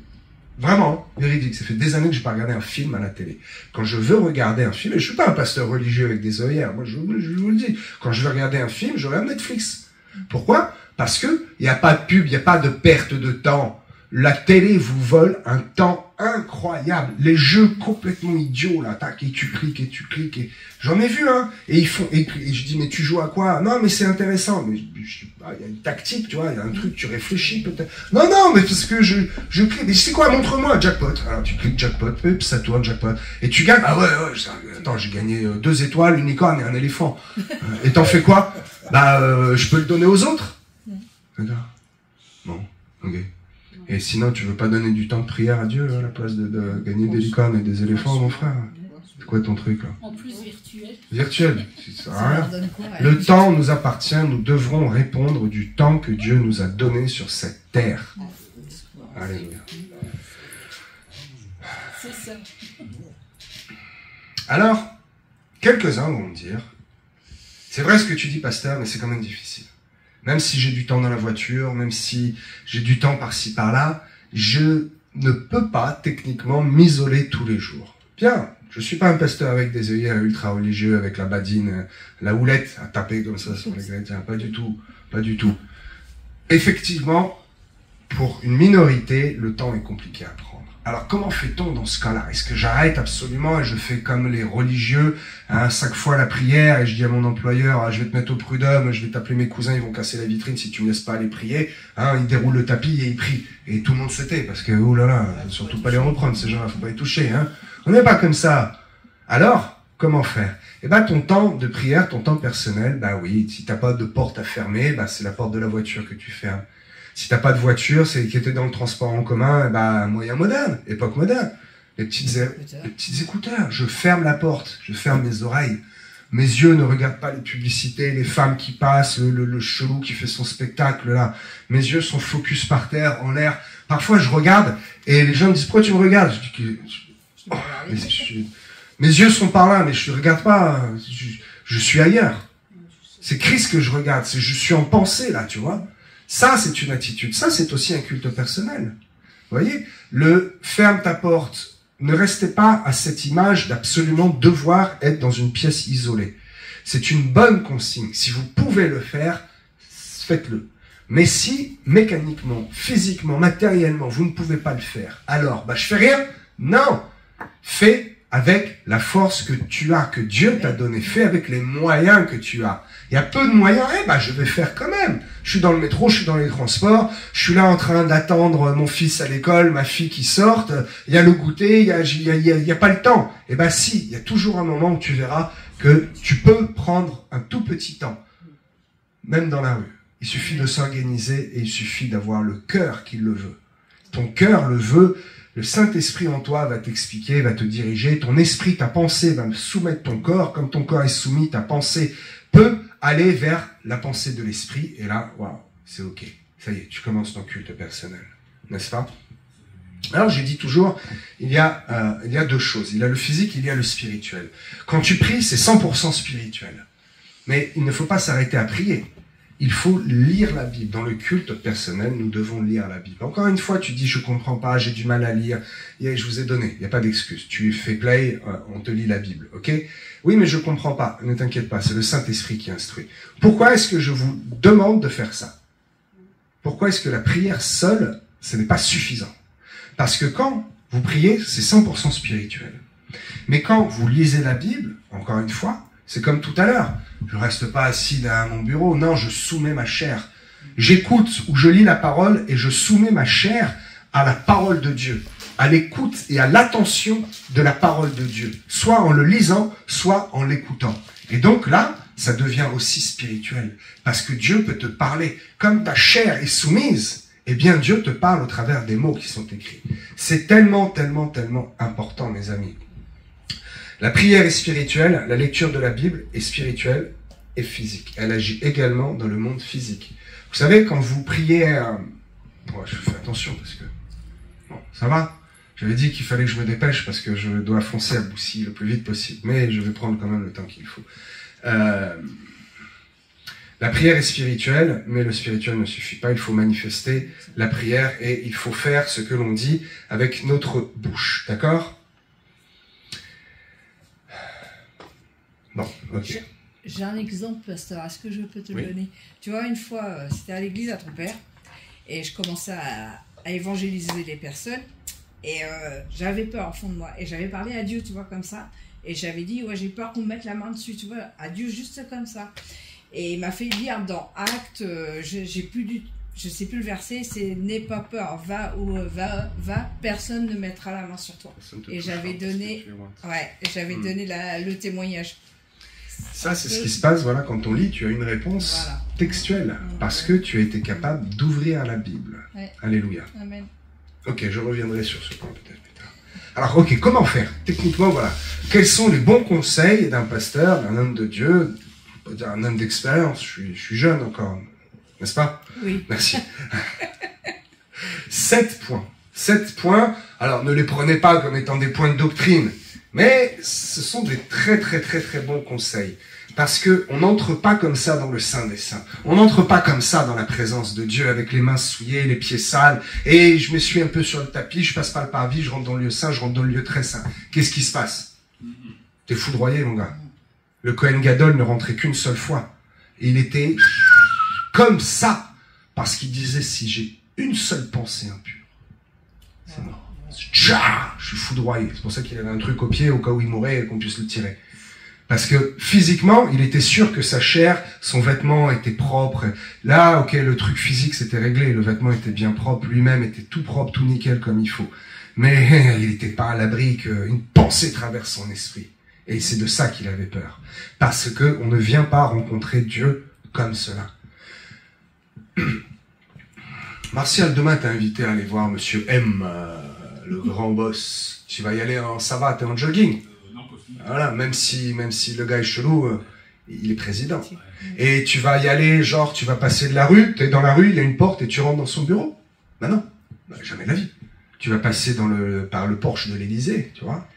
Vraiment, véridique. Ça fait des années que je n'ai pas regardé un film à la télé. Quand je veux regarder un film, et je suis pas un pasteur religieux avec des œillères, moi je vous le dis, quand je veux regarder un film, je regarde Netflix. Pourquoi? Parce que il n'y a pas de pub, il n'y a pas de perte de temps. La télé vous vole un temps incroyable. Les jeux complètement idiots, là, tac, et tu cliques, et j'en ai vu, hein. Et ils font, et je dis, mais tu joues à quoi? Non, mais c'est intéressant. Mais il y a une tactique, tu vois, il y a un truc, tu réfléchis peut-être. Non, mais parce que je clique. Mais c'est quoi? Montre-moi, jackpot. Alors tu cliques jackpot, puis ça tourne, jackpot. Et tu gagnes. Ah ouais, attends, j'ai gagné 2 étoiles, une licorne et un éléphant. Et t'en fais quoi? Bah, je peux le donner aux autres. D'accord. Bon, ok. Et sinon, tu veux pas donner du temps de prière à Dieu à la place de gagner des licornes et des éléphants, mon frère? C'est quoi ton truc, là? En plus, virtuel. Virtuel. Le temps nous appartient, nous devrons répondre du temps que Dieu nous a donné sur cette terre. Alléluia. C'est ça. Alors, quelques-uns vont me dire, c'est vrai ce que tu dis, pasteur, mais c'est quand même difficile. Même si j'ai du temps dans la voiture, même si j'ai du temps par-ci, par-là, je ne peux pas techniquement m'isoler tous les jours. Bien, je suis pas un pasteur avec des œillères ultra religieux, avec la badine, la houlette à taper comme ça sur les chrétiens. Pas du tout, pas du tout. Effectivement, pour une minorité, le temps est compliqué à prendre. Alors comment fait-on dans ce cas-là? Est-ce que j'arrête absolument et je fais comme les religieux, hein, 5 fois la prière et je dis à mon employeur, ah, je vais te mettre au prud'homme, je vais t'appeler mes cousins, ils vont casser la vitrine si tu me laisses pas aller prier, hein, ils déroulent le tapis et ils prient. Et tout le monde se tait parce que, oh là là, surtout pas les reprendre ces gens-là, faut pas les toucher, hein. On n'est pas comme ça. Alors, comment faire? Eh ben, ton temps de prière, ton temps personnel, bah oui, si t'as pas de porte à fermer, bah c'est la porte de la voiture que tu fermes. Si t'as pas de voiture, c'est qui était dans le transport en commun, bah, moyen moderne, époque moderne. Les petits écouteurs. Je ferme la porte, je ferme mes oreilles. Mes yeux ne regardent pas les publicités, les femmes qui passent, le chelou qui fait son spectacle là. Mes yeux sont focus par terre, en l'air. Parfois, je regarde et les gens me disent « Pourquoi tu me regardes ?» Je dis que mes yeux sont par là, mais je ne regarde pas. Je suis ailleurs. C'est Christ que je regarde. Je suis en pensée là, tu vois. Ça, c'est une attitude. Ça, c'est aussi un culte personnel. Vous voyez, le ferme ta porte. Ne restez pas à cette image d'absolument devoir être dans une pièce isolée. C'est une bonne consigne. Si vous pouvez le faire, faites-le. Mais si, mécaniquement, physiquement, matériellement, vous ne pouvez pas le faire, alors, bah, je fais rien. Non! Fais avec la force que tu as, que Dieu t'a donné. Fais avec les moyens que tu as. Il y a peu de moyens, bah, je vais faire quand même. Je suis dans le métro, je suis dans les transports, je suis là en train d'attendre mon fils à l'école, ma fille qui sorte, il y a le goûter, il y a pas le temps. Eh ben si, il y a toujours un moment où tu verras que tu peux prendre un tout petit temps, même dans la rue. Il suffit de s'organiser et il suffit d'avoir le cœur qui le veut. Ton cœur le veut, le Saint-Esprit en toi va t'expliquer, va te diriger, ton esprit, ta pensée va soumettre ton corps, comme ton corps est soumis, ta pensée peut aller vers la pensée de l'esprit, et là, waouh, c'est ok. Ça y est, tu commences ton culte personnel. N'est-ce pas? Alors, j'ai dit toujours, il y a deux choses. Il y a le physique, il y a le spirituel. Quand tu pries, c'est 100% spirituel. Mais il ne faut pas s'arrêter à prier. Il faut lire la Bible. Dans le culte personnel, nous devons lire la Bible. Encore une fois, tu dis, je comprends pas, j'ai du mal à lire. Et je vous ai donné, il n'y a pas d'excuse. Tu fais play, on te lit la Bible, ok? Oui, mais je comprends pas. Ne t'inquiète pas, c'est le Saint-Esprit qui instruit. Pourquoi est-ce que je vous demande de faire ça? Pourquoi est-ce que la prière seule, ce n'est pas suffisant? Parce que quand vous priez, c'est 100% spirituel. Mais quand vous lisez la Bible, encore une fois, c'est comme tout à l'heure. Je reste pas assis derrière mon bureau. Non, je soumets ma chair. J'écoute ou je lis la parole et je soumets ma chair à la parole de Dieu, à l'écoute et à l'attention de la parole de Dieu, soit en le lisant, soit en l'écoutant. Et donc là, ça devient aussi spirituel, parce que Dieu peut te parler. Comme ta chair est soumise, eh bien Dieu te parle au travers des mots qui sont écrits. C'est tellement, tellement, tellement important, mes amis. La prière est spirituelle, la lecture de la Bible est spirituelle et physique. Elle agit également dans le monde physique. Vous savez, quand vous priez... je fais attention parce que... Bon, ça va. J'avais dit qu'il fallait que je me dépêche parce que je dois foncer à Boussy le plus vite possible. Mais je vais prendre quand même le temps qu'il faut. La prière est spirituelle, mais le spirituel ne suffit pas. Il faut manifester la prière et il faut faire ce que l'on dit avec notre bouche. D'accord ? Bon, ok. J'ai un exemple, pasteur. Est-ce que je peux te le donner? Tu vois, une fois, c'était à l'église à ton père, et je commençais à évangéliser les personnes, et j'avais peur au fond de moi. Et j'avais parlé à Dieu, tu vois, comme ça. Et j'avais dit, ouais, j'ai peur qu'on me mette la main dessus, tu vois, à Dieu juste comme ça. Et il m'a fait lire dans Actes, je sais plus le verset, c'est n'aie pas peur, va, personne ne mettra la main sur toi. Et j'avais donné, donné le témoignage. Ça, c'est ce qui se passe, voilà, quand on lit, tu as une réponse textuelle, parce que tu as été capable d'ouvrir la Bible. Ouais. Alléluia. Amen. Ok, je reviendrai sur ce point peut-être plus tard. Alors, ok, comment faire? Techniquement, voilà. Quels sont les bons conseils d'un pasteur, d'un homme de Dieu, un homme d'expérience? Je suis jeune encore, n'est-ce pas? Oui. Merci. 7 points. 7 points, alors ne les prenez pas comme étant des points de doctrine, mais ce sont des très très très très bons conseils. Parce que on n'entre pas comme ça dans le Saint des Saints. On n'entre pas comme ça dans la présence de Dieu avec les mains souillées, les pieds sales, et je m'essuie un peu sur le tapis, je passe pas le parvis, je rentre dans le lieu saint, je rentre dans le lieu très saint. Qu'est-ce qui se passe? T'es foudroyé, mon gars. Le Kohen Gadol ne rentrait qu'une seule fois. Et il était comme ça, parce qu'il disait, si j'ai une seule pensée impure, c'est mort. Je suis foudroyé. C'est pour ça qu'il avait un truc au pied au cas où il mourait et qu'on puisse le tirer. Parce que physiquement, il était sûr que sa chair, son vêtement était propre. Là, ok, le truc physique s'était réglé, le vêtement était bien propre, lui-même était tout propre, tout nickel comme il faut. Mais il n'était pas à l'abri qu'une pensée traverse son esprit. Et c'est de ça qu'il avait peur. Parce que on ne vient pas rencontrer Dieu comme cela. Martial, demain t'as invité à aller voir Monsieur M, le grand boss. Tu vas y aller en savate et en jogging. Non, possible. Voilà, même si le gars est chelou, il est président. Et tu vas y aller, genre, tu vas passer de la rue, t'es dans la rue, il y a une porte et tu rentres dans son bureau. Ben non, jamais de la vie. Tu vas passer par le porche de l'Élysée, tu vois,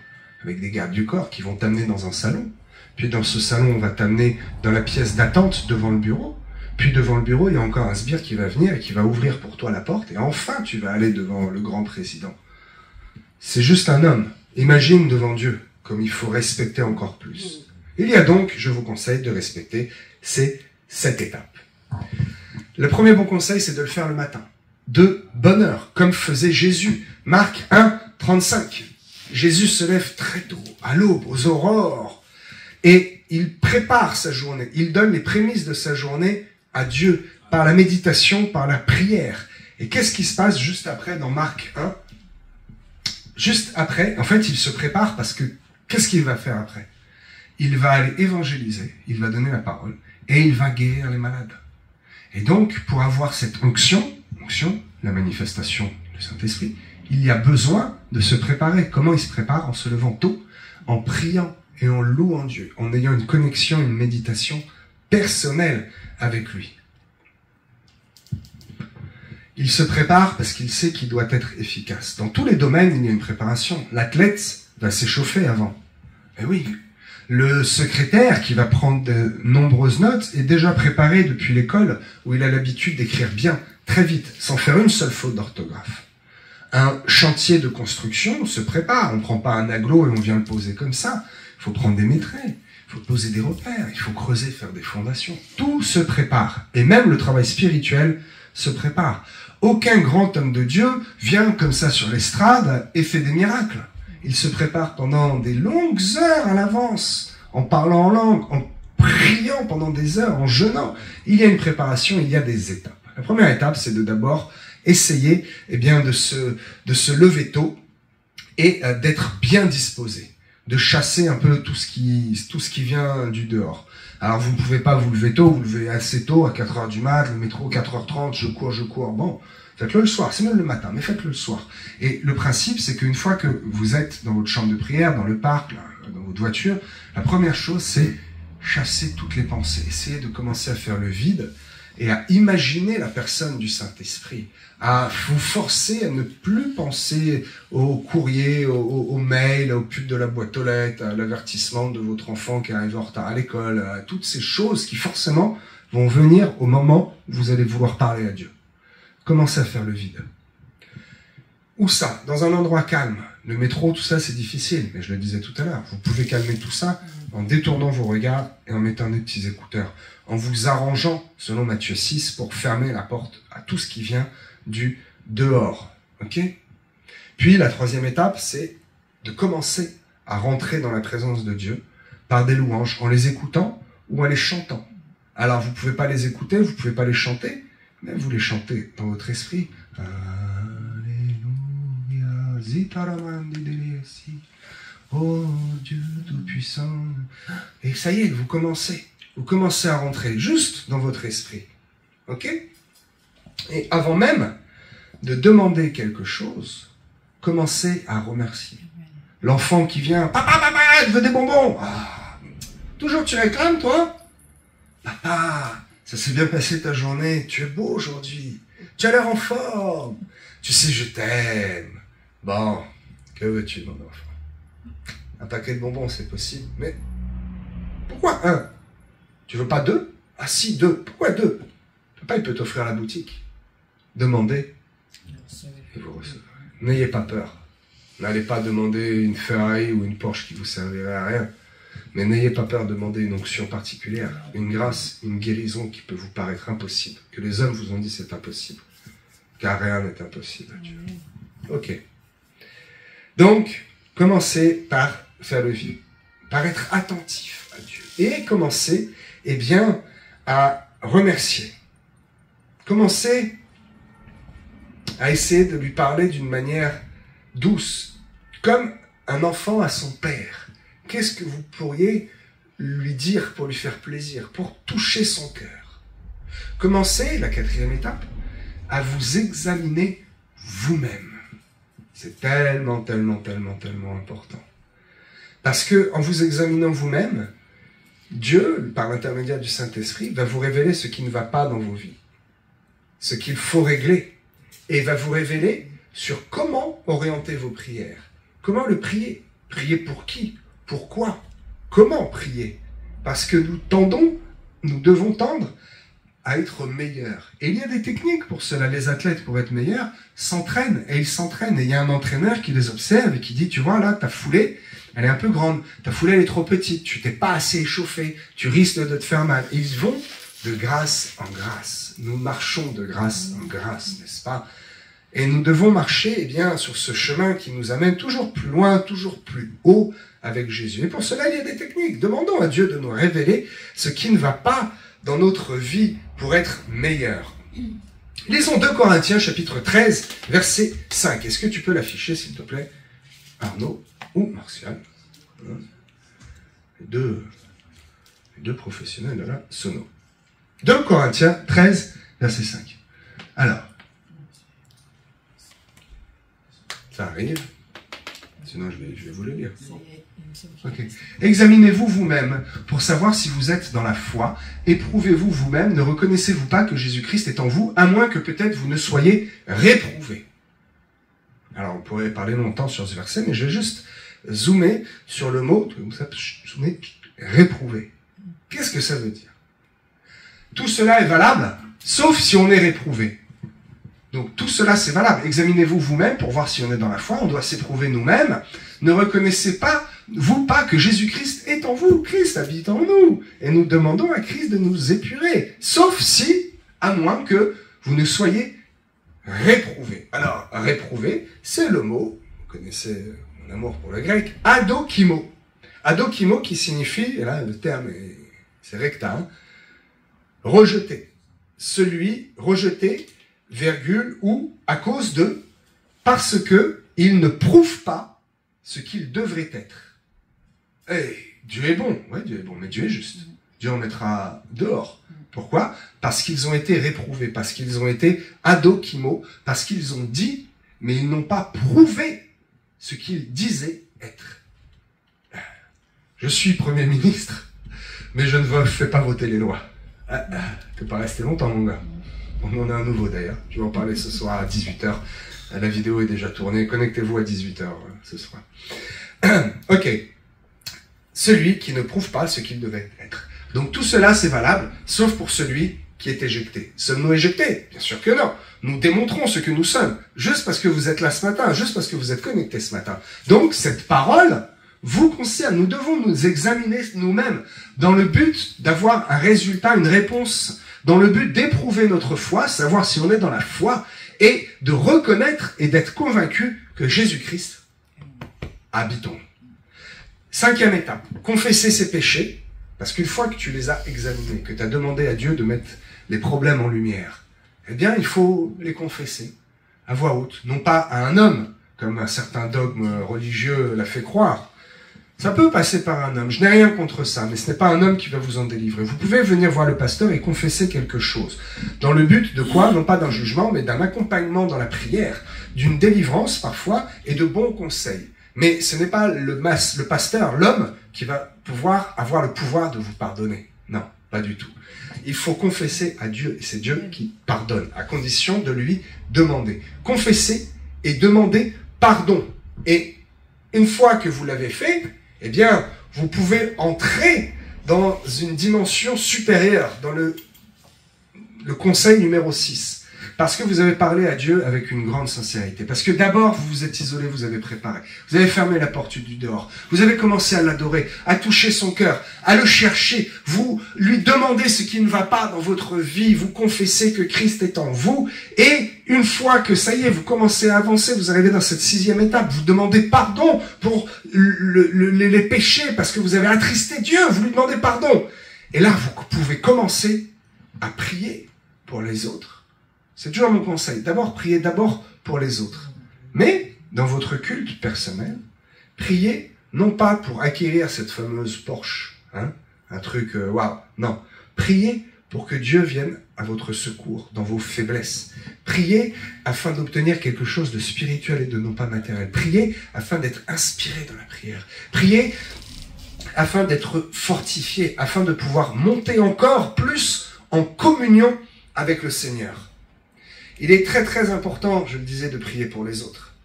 avec des gardes du corps qui vont t'amener dans un salon. Puis dans ce salon, on va t'amener dans la pièce d'attente devant le bureau. Puis devant le bureau, il y a encore un sbire qui va venir et qui va ouvrir pour toi la porte. Et enfin, tu vas aller devant le grand président. C'est juste un homme. Imagine devant Dieu, comme il faut respecter encore plus. Il y a donc, je vous conseille de respecter ces 7 étapes. Le premier bon conseil, c'est de le faire le matin. De bonne heure, comme faisait Jésus. Marc 1, 35. Jésus se lève très tôt, à l'aube, aux aurores. Et il prépare sa journée. Il donne les prémices de sa journée à Dieu, par la méditation, par la prière. Et qu'est-ce qui se passe juste après dans Marc 1? Juste après, en fait, il se prépare parce que, qu'est-ce qu'il va faire après? Il va aller évangéliser, il va donner la parole, et il va guérir les malades. Et donc, pour avoir cette onction, la manifestation du Saint-Esprit, il y a besoin de se préparer. Comment il se prépare? En se levant tôt, en priant et en louant Dieu, en ayant une connexion, une méditation personnelle avec lui. Il se prépare parce qu'il sait qu'il doit être efficace. Dans tous les domaines, il y a une préparation. L'athlète va s'échauffer avant. Eh oui, le secrétaire qui va prendre de nombreuses notes est déjà préparé depuis l'école où il a l'habitude d'écrire bien, très vite, sans faire une seule faute d'orthographe. Un chantier de construction se prépare. On ne prend pas un aglo et on vient le poser comme ça. Il faut prendre des métraits, il faut poser des repères, il faut creuser, faire des fondations. Tout se prépare. Et même le travail spirituel se prépare. Aucun grand homme de Dieu vient comme ça sur l'estrade et fait des miracles. Il se prépare pendant des longues heures à l'avance, en parlant en langue, en priant pendant des heures, en jeûnant. Il y a une préparation, il y a des étapes. La première étape, c'est de d'abord essayer de se lever tôt et d'être bien disposé, de chasser un peu tout ce qui vient du dehors. Alors vous ne pouvez pas vous lever tôt, vous levez assez tôt, à 4h du mat, le métro 4h30, je cours, bon, faites-le le soir, c'est même le matin, mais faites-le le soir. Et le principe, c'est qu'une fois que vous êtes dans votre chambre de prière, dans le parc, là, dans votre voiture, la première chose, c'est chasser toutes les pensées, essayer de commencer à faire le vide et à imaginer la personne du Saint-Esprit, à vous forcer à ne plus penser au courrier, au mail, au pub de la boîte aux lettres, à l'avertissement de votre enfant qui arrive en retard à l'école, à toutes ces choses qui forcément vont venir au moment où vous allez vouloir parler à Dieu. Commencez à faire le vide. Où ça? Dans un endroit calme. Le métro, tout ça, c'est difficile, mais je le disais tout à l'heure. Vous pouvez calmer tout ça en détournant vos regards et en mettant des petits écouteurs, en vous arrangeant, selon Matthieu 6, pour fermer la porte à tout ce qui vient du dehors. Ok? Puis la troisième étape, c'est de commencer à rentrer dans la présence de Dieu par des louanges, en les écoutant ou en les chantant. Alors, vous ne pouvez pas les écouter, vous ne pouvez pas les chanter, mais vous les chantez dans votre esprit. Alléluia, zitaramandideliasi, oh Dieu Tout-Puissant. Et ça y est, vous commencez à rentrer juste dans votre esprit. Ok? Et avant même de demander quelque chose, commencez à remercier. L'enfant qui vient, papa, je veux des bonbons. Ah, toujours tu réclames, toi? Papa, ça s'est bien passé ta journée, tu es beau aujourd'hui, tu as l'air en forme, tu sais, je t'aime. Bon, que veux-tu, mon enfant? Un paquet de bonbons, c'est possible, mais pourquoi un? Tu veux pas deux? Ah si, deux. Pourquoi deux? Papa, il peut t'offrir la boutique. Demandez et vous recevrez. N'ayez pas peur. N'allez pas demander une Ferrari ou une Porsche qui vous servirait à rien. Mais n'ayez pas peur de demander une onction particulière, une grâce, une guérison qui peut vous paraître impossible. Que les hommes vous ont dit c'est impossible. Car rien n'est impossible à Dieu. Ok. Donc, commencez par faire le vide, par être attentif à Dieu. Et commencez, à remercier. Commencez à essayer de lui parler d'une manière douce, comme un enfant à son père. Qu'est-ce que vous pourriez lui dire pour lui faire plaisir, pour toucher son cœur? Commencez, la quatrième étape, à vous examiner vous-même. C'est tellement, tellement, tellement, tellement important. Parce que en vous examinant vous-même, Dieu, par l'intermédiaire du Saint-Esprit, va vous révéler ce qui ne va pas dans vos vies, ce qu'il faut régler, et va vous révéler sur comment orienter vos prières. Comment le prier? Prier pour qui? Pourquoi? Comment prier? Parce que nous devons tendre à être meilleurs. Et il y a des techniques pour cela. Les athlètes, pour être meilleurs, s'entraînent, et ils s'entraînent. Et il y a un entraîneur qui les observe et qui dit, tu vois, là, ta foulée, elle est un peu grande. Ta foulée, elle est trop petite. Tu t'es pas assez échauffé. Tu risques de te faire mal. Ils vont de grâce en grâce. Nous marchons de grâce en grâce, n'est-ce pas? Et nous devons marcher, eh bien, sur ce chemin qui nous amène toujours plus loin, toujours plus haut avec Jésus. Et pour cela, il y a des techniques. Demandons à Dieu de nous révéler ce qui ne va pas dans notre vie pour être meilleur. Lisons 2 Corinthiens, chapitre 13, verset 5. Est-ce que tu peux l'afficher, s'il te plaît, Arnaud ou Martial? Les deux professionnels de la sono. 2 Corinthiens 13, verset 5. Alors, ça arrive, sinon je vais vous le lire. Okay. Examinez-vous vous-même pour savoir si vous êtes dans la foi. Éprouvez-vous vous-même. Ne reconnaissez-vous pas que Jésus-Christ est en vous, à moins que peut-être vous ne soyez réprouvé. Alors, on pourrait parler longtemps sur ce verset, mais je vais juste zoomer sur le mot, zoomer, réprouvé. Qu'est-ce que ça veut dire? Tout cela est valable, sauf si on est réprouvé. Donc tout cela c'est valable. Examinez-vous vous-même pour voir si on est dans la foi. On doit s'éprouver nous-mêmes. Ne reconnaissez pas, vous pas, que Jésus-Christ est en vous. Christ habite en nous. Et nous demandons à Christ de nous épurer. Sauf si, à moins que vous ne soyez réprouvé. Alors, réprouvé, c'est le mot, vous connaissez mon amour pour le grec, adokimo. Adokimo qui signifie, et là le terme c'est recta, hein, rejeté. Celui rejeté, virgule, ou à cause de, parce que il ne prouve pas ce qu'il devrait être. Eh, Dieu est bon, ouais, Dieu est bon, mais Dieu est juste. Dieu en mettra dehors. Pourquoi? Parce qu'ils ont été réprouvés, parce qu'ils ont été adokimo, parce qu'ils ont dit, mais ils n'ont pas prouvé ce qu'ils disaient être. Je suis Premier ministre, mais je ne fais pas voter les lois. Tu peux pas rester longtemps, mon gars. On en a un nouveau d'ailleurs. Je vais en parler ce soir à 18h. La vidéo est déjà tournée. Connectez-vous à 18h ce soir. Ok. Celui qui ne prouve pas ce qu'il devait être. Donc tout cela, c'est valable, sauf pour celui qui est éjecté. Sommes-nous éjectés? Bien sûr que non. Nous démontrons ce que nous sommes, juste parce que vous êtes là ce matin, juste parce que vous êtes connectés ce matin. Donc cette parole vous concerne. Nous devons nous examiner nous-mêmes dans le but d'avoir un résultat, une réponse, dans le but d'éprouver notre foi, savoir si on est dans la foi, et de reconnaître et d'être convaincu que Jésus-Christ habite en nous. 5e étape, confesser ses péchés, parce qu'une fois que tu les as examinés, que tu as demandé à Dieu de mettre les problèmes en lumière, eh bien, il faut les confesser à voix haute, non pas à un homme, comme un certain dogme religieux l'a fait croire. Ça peut passer par un homme, je n'ai rien contre ça, mais ce n'est pas un homme qui va vous en délivrer. Vous pouvez venir voir le pasteur et confesser quelque chose, dans le but de quoi? Non pas d'un jugement, mais d'un accompagnement dans la prière, d'une délivrance parfois, et de bons conseils. Mais ce n'est pas le pasteur, l'homme, qui va pouvoir avoir le pouvoir de vous pardonner. Non, pas du tout. Il faut confesser à Dieu, et c'est Dieu qui pardonne, à condition de lui demander. Confesser et demander pardon. Et une fois que vous l'avez fait, eh bien, vous pouvez entrer dans une dimension supérieure, dans le conseil numéro 6. Parce que vous avez parlé à Dieu avec une grande sincérité. Parce que d'abord, vous vous êtes isolé, vous avez préparé. Vous avez fermé la porte du dehors. Vous avez commencé à l'adorer, à toucher son cœur, à le chercher. Vous lui demandez ce qui ne va pas dans votre vie. Vous confessez que Christ est en vous. Et une fois que ça y est, vous commencez à avancer, vous arrivez dans cette 6e étape. Vous demandez pardon pour les péchés parce que vous avez attristé Dieu. Vous lui demandez pardon. Et là, vous pouvez commencer à prier pour les autres. C'est toujours mon conseil. D'abord, priez d'abord pour les autres. Mais, dans votre culte personnel, priez non pas pour acquérir cette fameuse Porsche, hein, un truc, waouh, non. Priez pour que Dieu vienne à votre secours dans vos faiblesses. Priez afin d'obtenir quelque chose de spirituel et de non pas matériel. Priez afin d'être inspiré dans la prière. Priez afin d'être fortifié, afin de pouvoir monter encore plus en communion avec le Seigneur. Il est très très important, je le disais, de prier pour les autres.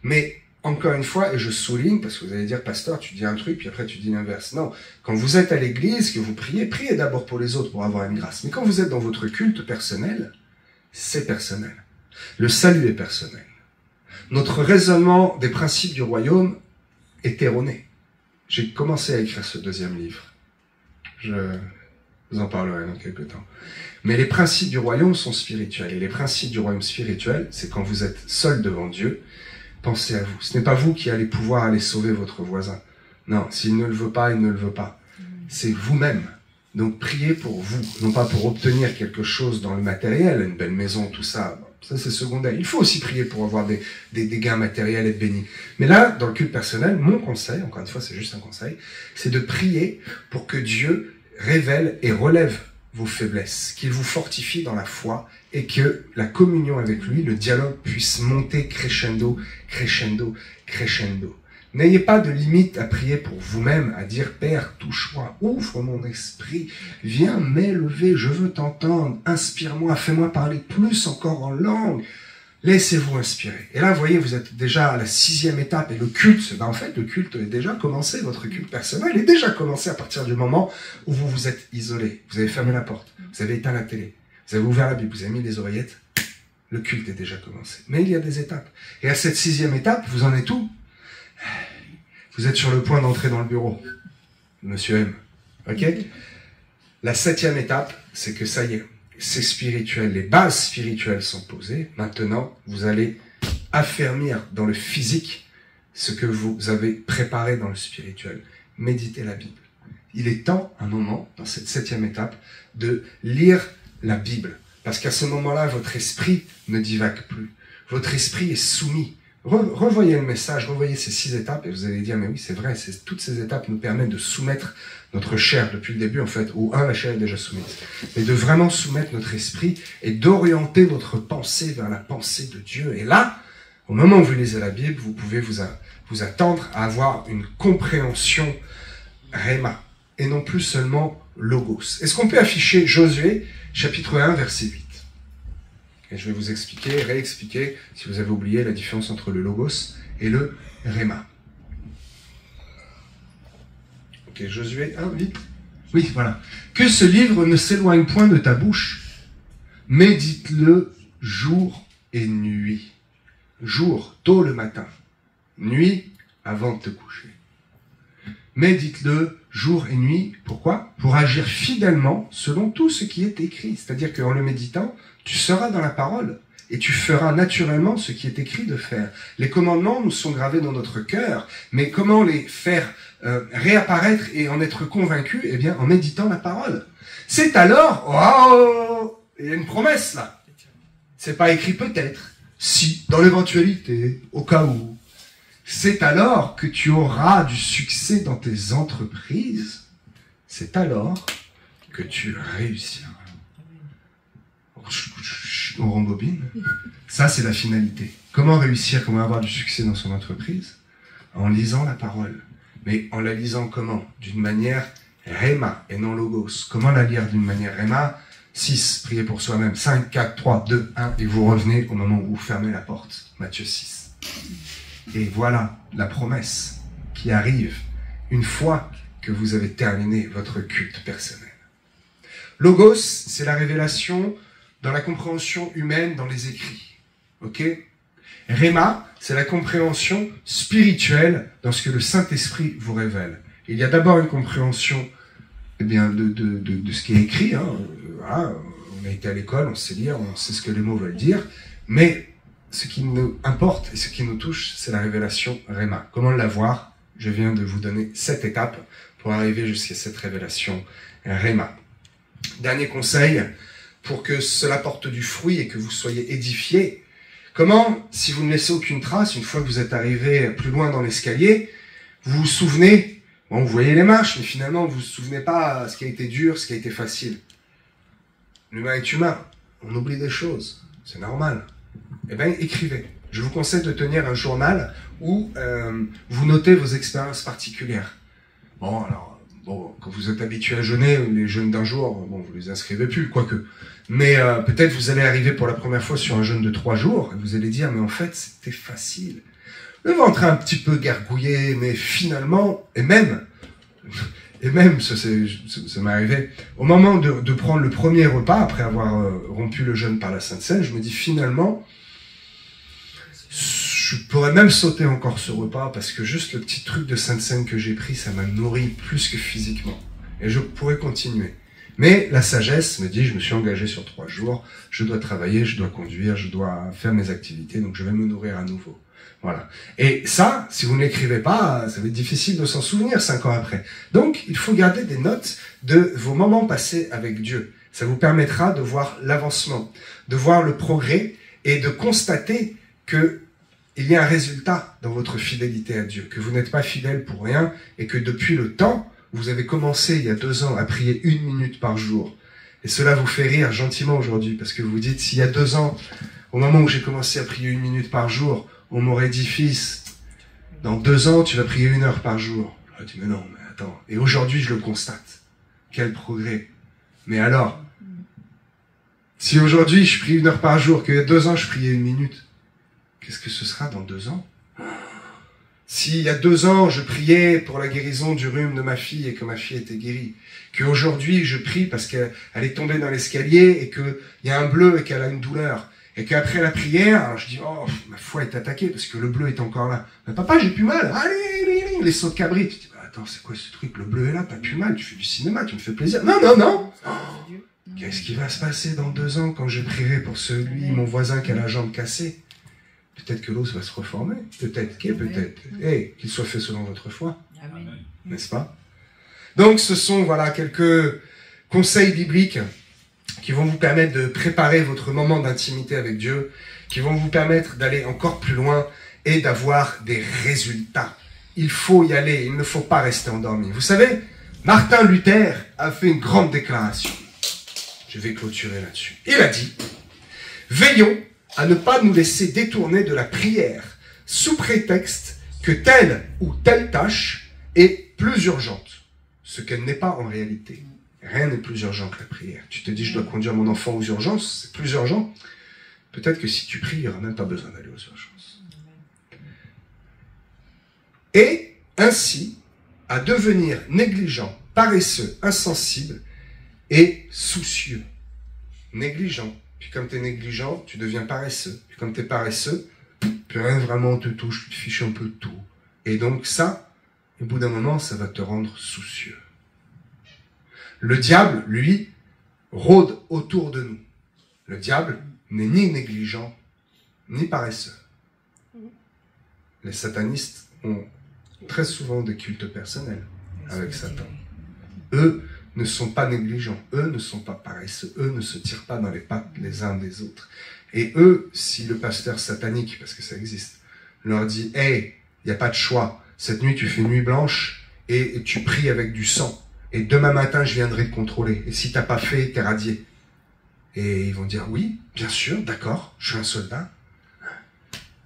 Mais encore une fois, et je souligne, parce que vous allez dire, pasteur, tu dis un truc, puis après tu dis l'inverse. Non, quand vous êtes à l'église, que vous priez, priez d'abord pour les autres pour avoir une grâce. Mais quand vous êtes dans votre culte personnel, c'est personnel. Le salut est personnel. Notre raisonnement des principes du royaume est erroné. J'ai commencé à écrire ce deuxième livre. Je vous en parlerai dans quelques temps. Mais les principes du royaume sont spirituels. Et les principes du royaume spirituel, c'est quand vous êtes seul devant Dieu, pensez à vous. Ce n'est pas vous qui allez pouvoir aller sauver votre voisin. Non, s'il ne le veut pas, il ne le veut pas. C'est vous-même. Donc priez pour vous, non pas pour obtenir quelque chose dans le matériel, une belle maison, tout ça. Ça, c'est secondaire. Il faut aussi prier pour avoir des gains matériels et être béni. Mais là, dans le culte personnel, mon conseil, encore une fois, c'est juste un conseil, c'est de prier pour que Dieu révèle et relève vos faiblesses, qu'il vous fortifie dans la foi et que la communion avec lui, le dialogue puisse monter crescendo, crescendo, crescendo. N'ayez pas de limite à prier pour vous-même, à dire « Père, touche-moi, ouvre mon esprit, viens m'élever, je veux t'entendre, inspire-moi, fais-moi parler plus encore en langue. » Laissez-vous inspirer. Et là, vous voyez, vous êtes déjà à la 6e étape et le culte, en fait, le culte est déjà commencé, votre culte personnel est déjà commencé à partir du moment où vous vous êtes isolé. Vous avez fermé la porte, vous avez éteint la télé, vous avez ouvert la Bible, vous avez mis les oreillettes, le culte est déjà commencé. Mais il y a des étapes. Et à cette 6e étape, vous en êtes où? Vous êtes sur le point d'entrer dans le bureau. Monsieur M. Ok? La 7e étape, c'est que ça y est, c'est spirituel. Les bases spirituelles sont posées. Maintenant, vous allez affermir dans le physique ce que vous avez préparé dans le spirituel. Méditez la Bible. Il est temps, un moment, dans cette 7e étape, de lire la Bible. Parce qu'à ce moment-là, votre esprit ne divague plus. Votre esprit est soumis. Revoyez le message, revoyez ces 6 étapes et vous allez dire, mais oui, c'est vrai, toutes ces étapes nous permettent de soumettre notre chair depuis le début, en fait, où la chair est déjà soumise. Mais de vraiment soumettre notre esprit et d'orienter notre pensée vers la pensée de Dieu. Et là, au moment où vous lisez la Bible, vous pouvez vous attendre à avoir une compréhension Réma et non plus seulement Logos. Est-ce qu'on peut afficher Josué, chapitre 1, verset 8? Et je vais vous expliquer, réexpliquer, si vous avez oublié, la différence entre le Logos et le Réma. Ok, Josué 1, 8. Oui, voilà. Que ce livre ne s'éloigne point de ta bouche. Médite-le jour et nuit. Jour, tôt le matin. Nuit, avant de te coucher. Médite-le jour et nuit. Pourquoi? Pour agir fidèlement selon tout ce qui est écrit. C'est-à-dire qu'en le méditant, tu seras dans la parole et tu feras naturellement ce qui est écrit de faire. Les commandements nous sont gravés dans notre cœur, mais comment les faire réapparaître et en être convaincu? Eh bien, en méditant la parole. C'est alors, oh, il y a une promesse là. C'est pas écrit peut-être, si, dans l'éventualité, au cas où. C'est alors que tu auras du succès dans tes entreprises. C'est alors que tu réussiras. On rembobine. Ça, c'est la finalité. Comment réussir, comment avoir du succès dans son entreprise? En lisant la parole. Mais en la lisant comment? D'une manière Réma et non Logos. Comment la lire d'une manière Réma? 6, priez pour soi-même. 5, 4, 3, 2, 1, et vous revenez au moment où vous fermez la porte. Matthieu 6. Et voilà la promesse qui arrive une fois que vous avez terminé votre culte personnel. Logos, c'est la révélation dans la compréhension humaine dans les écrits. Ok? Réma, c'est la compréhension spirituelle dans ce que le Saint-Esprit vous révèle. Il y a d'abord une compréhension de ce qui est écrit. Hein. Voilà, on a été à l'école, on sait lire, on sait ce que les mots veulent dire. Mais ce qui nous importe et ce qui nous touche, c'est la révélation Réma. Comment l'avoir? Je viens de vous donner 7 étapes pour arriver jusqu'à cette révélation Réma. Dernier conseil, pour que cela porte du fruit et que vous soyez édifiés. Comment, si vous ne laissez aucune trace, une fois que vous êtes arrivé plus loin dans l'escalier, vous vous souvenez, bon, vous voyez les marches, mais finalement, vous ne vous souvenez pas ce qui a été dur, ce qui a été facile. L'humain est humain. On oublie des choses. C'est normal. Eh bien, écrivez. Je vous conseille de tenir un journal où vous notez vos expériences particulières. Bon, alors, quand vous êtes habitué à jeûner, les jeûnes d'un jour, bon, vous les inscrivez plus, quoique. Mais peut-être vous allez arriver pour la première fois sur un jeûne de 3 jours, et vous allez dire, mais en fait, c'était facile. Le ventre a un petit peu gargouillé, mais finalement, et même, ça m'est arrivé, au moment de prendre le premier repas, après avoir rompu le jeûne par la Sainte Seine, je me dis finalement, je pourrais même sauter encore ce repas, parce que juste le petit truc de Sainte Seine que j'ai pris, ça m'a nourri plus que physiquement. Et je pourrais continuer. Mais la sagesse me dit, je me suis engagé sur 3 jours, je dois travailler, je dois conduire, je dois faire mes activités, donc je vais me nourrir à nouveau. Voilà. Et ça, si vous ne l'écrivez pas, ça va être difficile de s'en souvenir 5 ans après. Donc, il faut garder des notes de vos moments passés avec Dieu. Ça vous permettra de voir l'avancement, de voir le progrès et de constater que il y a un résultat dans votre fidélité à Dieu, que vous n'êtes pas fidèle pour rien et que depuis le temps, vous avez commencé il y a 2 ans à prier 1 minute par jour. Et cela vous fait rire gentiment aujourd'hui parce que vous dites, s'il y a 2 ans, au moment où j'ai commencé à prier 1 minute par jour, on m'aurait dit, fils, dans 2 ans, tu vas prier 1 heure par jour. J'aurais dit, mais non, mais attends. Et aujourd'hui, je le constate. Quel progrès. Mais alors, si aujourd'hui, je prie 1 heure par jour, qu'il y a 2 ans, je priais 1 minute, qu'est-ce que ce sera dans 2 ans? S'il y a 2 ans, je priais pour la guérison du rhume de ma fille et que ma fille était guérie, qu'aujourd'hui, je prie parce qu'elle est tombée dans l'escalier et qu'il y a un bleu et qu'elle a une douleur, et qu'après la prière, alors je dis, oh, ma foi est attaquée parce que le bleu est encore là. Mais papa, j'ai plus mal. Allez, les sauts de cabri. Tu dis, bah, attends, c'est quoi ce truc? Le bleu est là, t'as plus mal, tu fais du cinéma, tu me fais plaisir. Non, non, non. Qu'est-ce qui va se passer dans 2 ans quand je prierai pour celui, mon voisin qui a la jambe cassée? Peut-être que l'os va se reformer. Peut-être, peut-être. Qu'il soit fait selon votre foi. N'est-ce pas? Donc, ce sont, voilà, quelques conseils bibliques qui vont vous permettre de préparer votre moment d'intimité avec Dieu, qui vont vous permettre d'aller encore plus loin et d'avoir des résultats. Il faut y aller, il ne faut pas rester endormi. Vous savez, Martin Luther a fait une grande déclaration. Je vais clôturer là-dessus. Il a dit, « Veillons à ne pas nous laisser détourner de la prière sous prétexte que telle ou telle tâche est plus urgente, ce qu'elle n'est pas en réalité. Rien n'est plus urgent que la prière. Tu te dis, je dois conduire mon enfant aux urgences, c'est plus urgent. Peut-être que si tu pries, il n'y aura même pas besoin d'aller aux urgences. Et ainsi, à devenir négligent, paresseux, insensible et soucieux. Négligent. Puis comme tu es négligent, tu deviens paresseux. Puis comme tu es paresseux, plus rien vraiment te touche, tu te fiches un peu de tout. Et donc ça, au bout d'un moment, ça va te rendre soucieux. Le diable, lui, rôde autour de nous. Le diable n'est ni négligent, ni paresseux. Les satanistes ont très souvent des cultes personnels avec Satan. Eux ne sont pas négligents, eux ne sont pas paresseux, eux ne se tirent pas dans les pattes les uns des autres. Et eux, si le pasteur satanique, parce que ça existe, leur dit « Hey, il n'y a pas de choix, cette nuit tu fais nuit blanche et tu pries avec du sang. Et demain matin, je viendrai te contrôler. Et si t'as pas fait, t'es radié. » Et ils vont dire, oui, bien sûr, d'accord, je suis un soldat.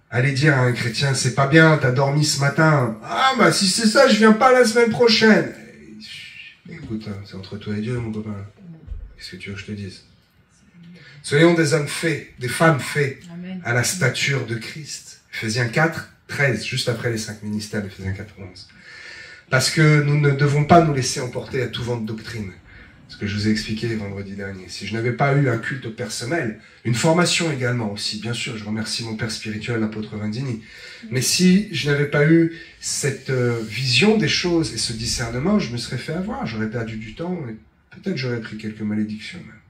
Allez dire à un chrétien, c'est pas bien, t'as dormi ce matin. Ah, bah si c'est ça, je viens pas la semaine prochaine. Écoute, hein, c'est entre toi et Dieu, mon copain. Qu'est-ce que tu veux que je te dise? Soyons des hommes faits, des femmes faits à la stature de Christ. Ephésiens 4, 13, juste après les 5 ministères d'Ephésiens 4, 11. Parce que nous ne devons pas nous laisser emporter à tout vent de doctrine. Ce que je vous ai expliqué vendredi dernier. Si je n'avais pas eu un culte personnel, une formation également aussi, bien sûr, je remercie mon père spirituel, l'apôtre Vandini. Mais si je n'avais pas eu cette vision des choses et ce discernement, je me serais fait avoir. J'aurais perdu du temps et peut-être j'aurais pris quelques malédictions même.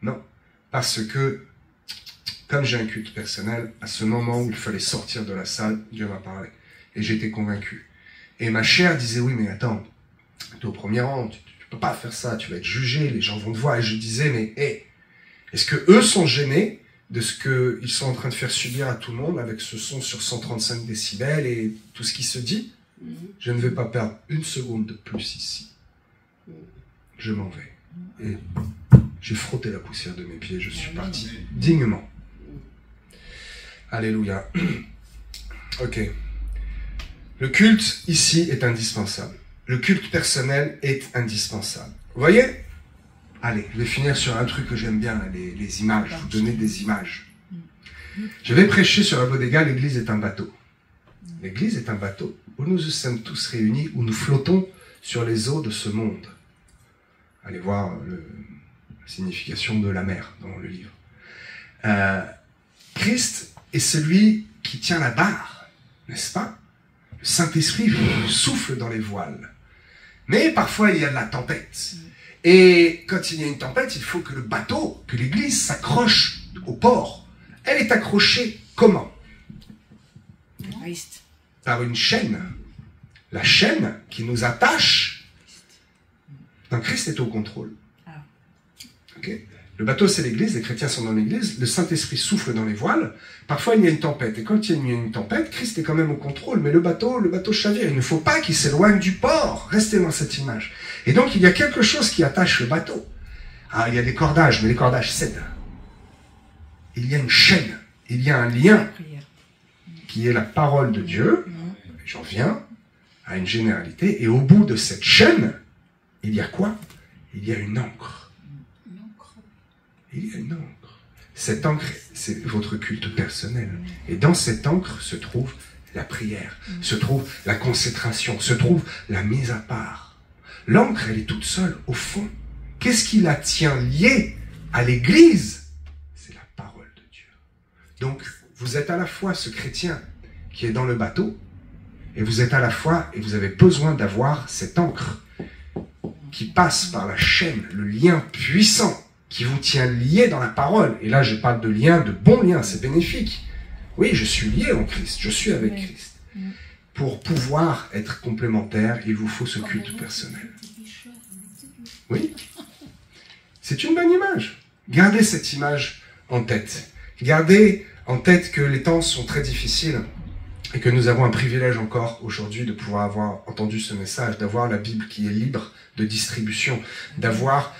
Non, parce que, comme j'ai un culte personnel, à ce moment où il fallait sortir de la salle, Dieu m'a parlé. Et j'étais convaincu. Et ma chair disait, oui, mais attends, tu es au premier rang, tu peux pas faire ça, tu vas être jugé, les gens vont te voir. Et je disais, mais hey, est-ce que eux sont gênés de ce qu'ils sont en train de faire subir à tout le monde avec ce son sur 135 décibels et tout ce qui se dit? Je ne vais pas perdre une seconde de plus ici. Je m'en vais. Et J'ai frotté la poussière de mes pieds, je suis Amen. parti dignement. Alléluia. Ok. Le culte ici est indispensable. Le culte personnel est indispensable. Vous voyez? Allez, je vais finir sur un truc que j'aime bien, là, les images. Vous donner des images. Je vais prêcher sur la bodega, l'église est un bateau. L'église est un bateau où nous sommes tous réunis, où nous flottons sur les eaux de ce monde. Allez voir la signification de la mer dans le livre. Christ est celui qui tient la barre, n'est-ce pas? Le Saint-Esprit souffle dans les voiles. Mais parfois, il y a de la tempête. Et quand il y a une tempête, il faut que le bateau, que l'église s'accroche au port. Elle est accrochée comment? Christ. Par une chaîne. La chaîne qui nous attache. Donc Christ est au contrôle. Ah. Ok? Le bateau, c'est l'église, les chrétiens sont dans l'église, le Saint-Esprit souffle dans les voiles. Parfois, il y a une tempête. Et quand il y a une tempête, Christ est quand même au contrôle. Mais le bateau chavire. Il ne faut pas qu'il s'éloigne du port. Restez dans cette image. Et donc, il y a quelque chose qui attache le bateau. Ah, il y a des cordages, mais les cordages cèdent. Il y a une chaîne. Il y a un lien qui est la parole de Dieu. J'en viens à une généralité. Et au bout de cette chaîne, il y a quoi? Il y a une ancre. Il y a une encre. Cette encre, c'est votre culte personnel. Et dans cette encre se trouve la prière, se trouve la consécration, se trouve la mise à part. L'encre, elle est toute seule, au fond. Qu'est-ce qui la tient liée à l'Église? C'est la parole de Dieu. Donc, vous êtes à la fois ce chrétien qui est dans le bateau, et vous êtes à la fois, et vous avez besoin d'avoir cette encre qui passe par la chaîne, le lien puissant qui vous tient lié dans la parole. Et là, je parle de lien, de bons liens, c'est bénéfique. Oui, je suis lié en Christ, je suis avec Christ. Pour pouvoir être complémentaire, il vous faut ce culte personnel. Oui, c'est une bonne image. Gardez cette image en tête. Gardez en tête que les temps sont très difficiles et que nous avons un privilège encore aujourd'hui de pouvoir avoir entendu ce message, d'avoir la Bible qui est libre de distribution, d'avoir...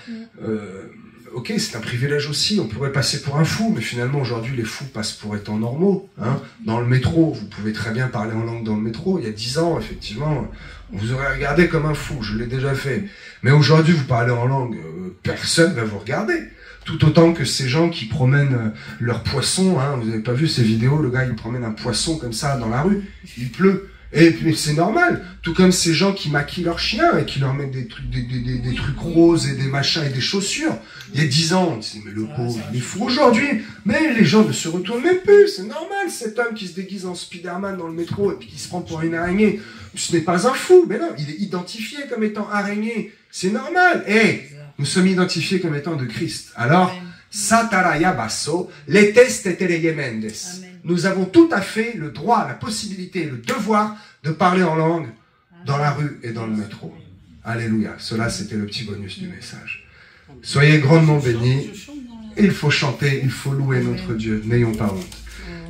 ok, c'est un privilège aussi, on pourrait passer pour un fou, mais finalement aujourd'hui les fous passent pour étant normaux. Hein. Dans le métro, vous pouvez très bien parler en langue dans le métro. Il y a 10 ans, effectivement, on vous aurait regardé comme un fou, je l'ai déjà fait. Mais aujourd'hui, vous parlez en langue, personne ne va vous regarder. Tout autant que ces gens qui promènent leurs poissons, hein. Vous n'avez pas vu ces vidéos, le gars il promène un poisson comme ça dans la rue, il pleut. Et puis c'est normal, tout comme ces gens qui maquillent leurs chiens et qui leur mettent des trucs roses et des machins et des chaussures. Il y a 10 ans, on disait, mais le pauvre, il est fou aujourd'hui. Mais les gens ne se retournent même plus, c'est normal. Cet homme qui se déguise en Spider-Man dans le métro et puis qui se prend pour une araignée, ce n'est pas un fou, mais non, il est identifié comme étant araignée. C'est normal. Et nous sommes identifiés comme étant de Christ. Alors, Sataraya Basso, les tests étaient les Yemendes. Nous avons tout à fait le droit, la possibilité, le devoir de parler en langue dans la rue et dans le métro. Alléluia. Cela, c'était le petit bonus du message. Soyez grandement bénis. Il faut chanter, il faut louer notre Dieu. N'ayons pas honte.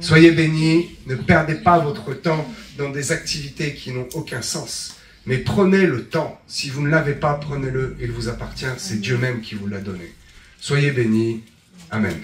Soyez bénis. Ne perdez pas votre temps dans des activités qui n'ont aucun sens. Mais prenez le temps. Si vous ne l'avez pas, prenez-le. Il vous appartient. C'est Dieu même qui vous l'a donné. Soyez bénis. Amen.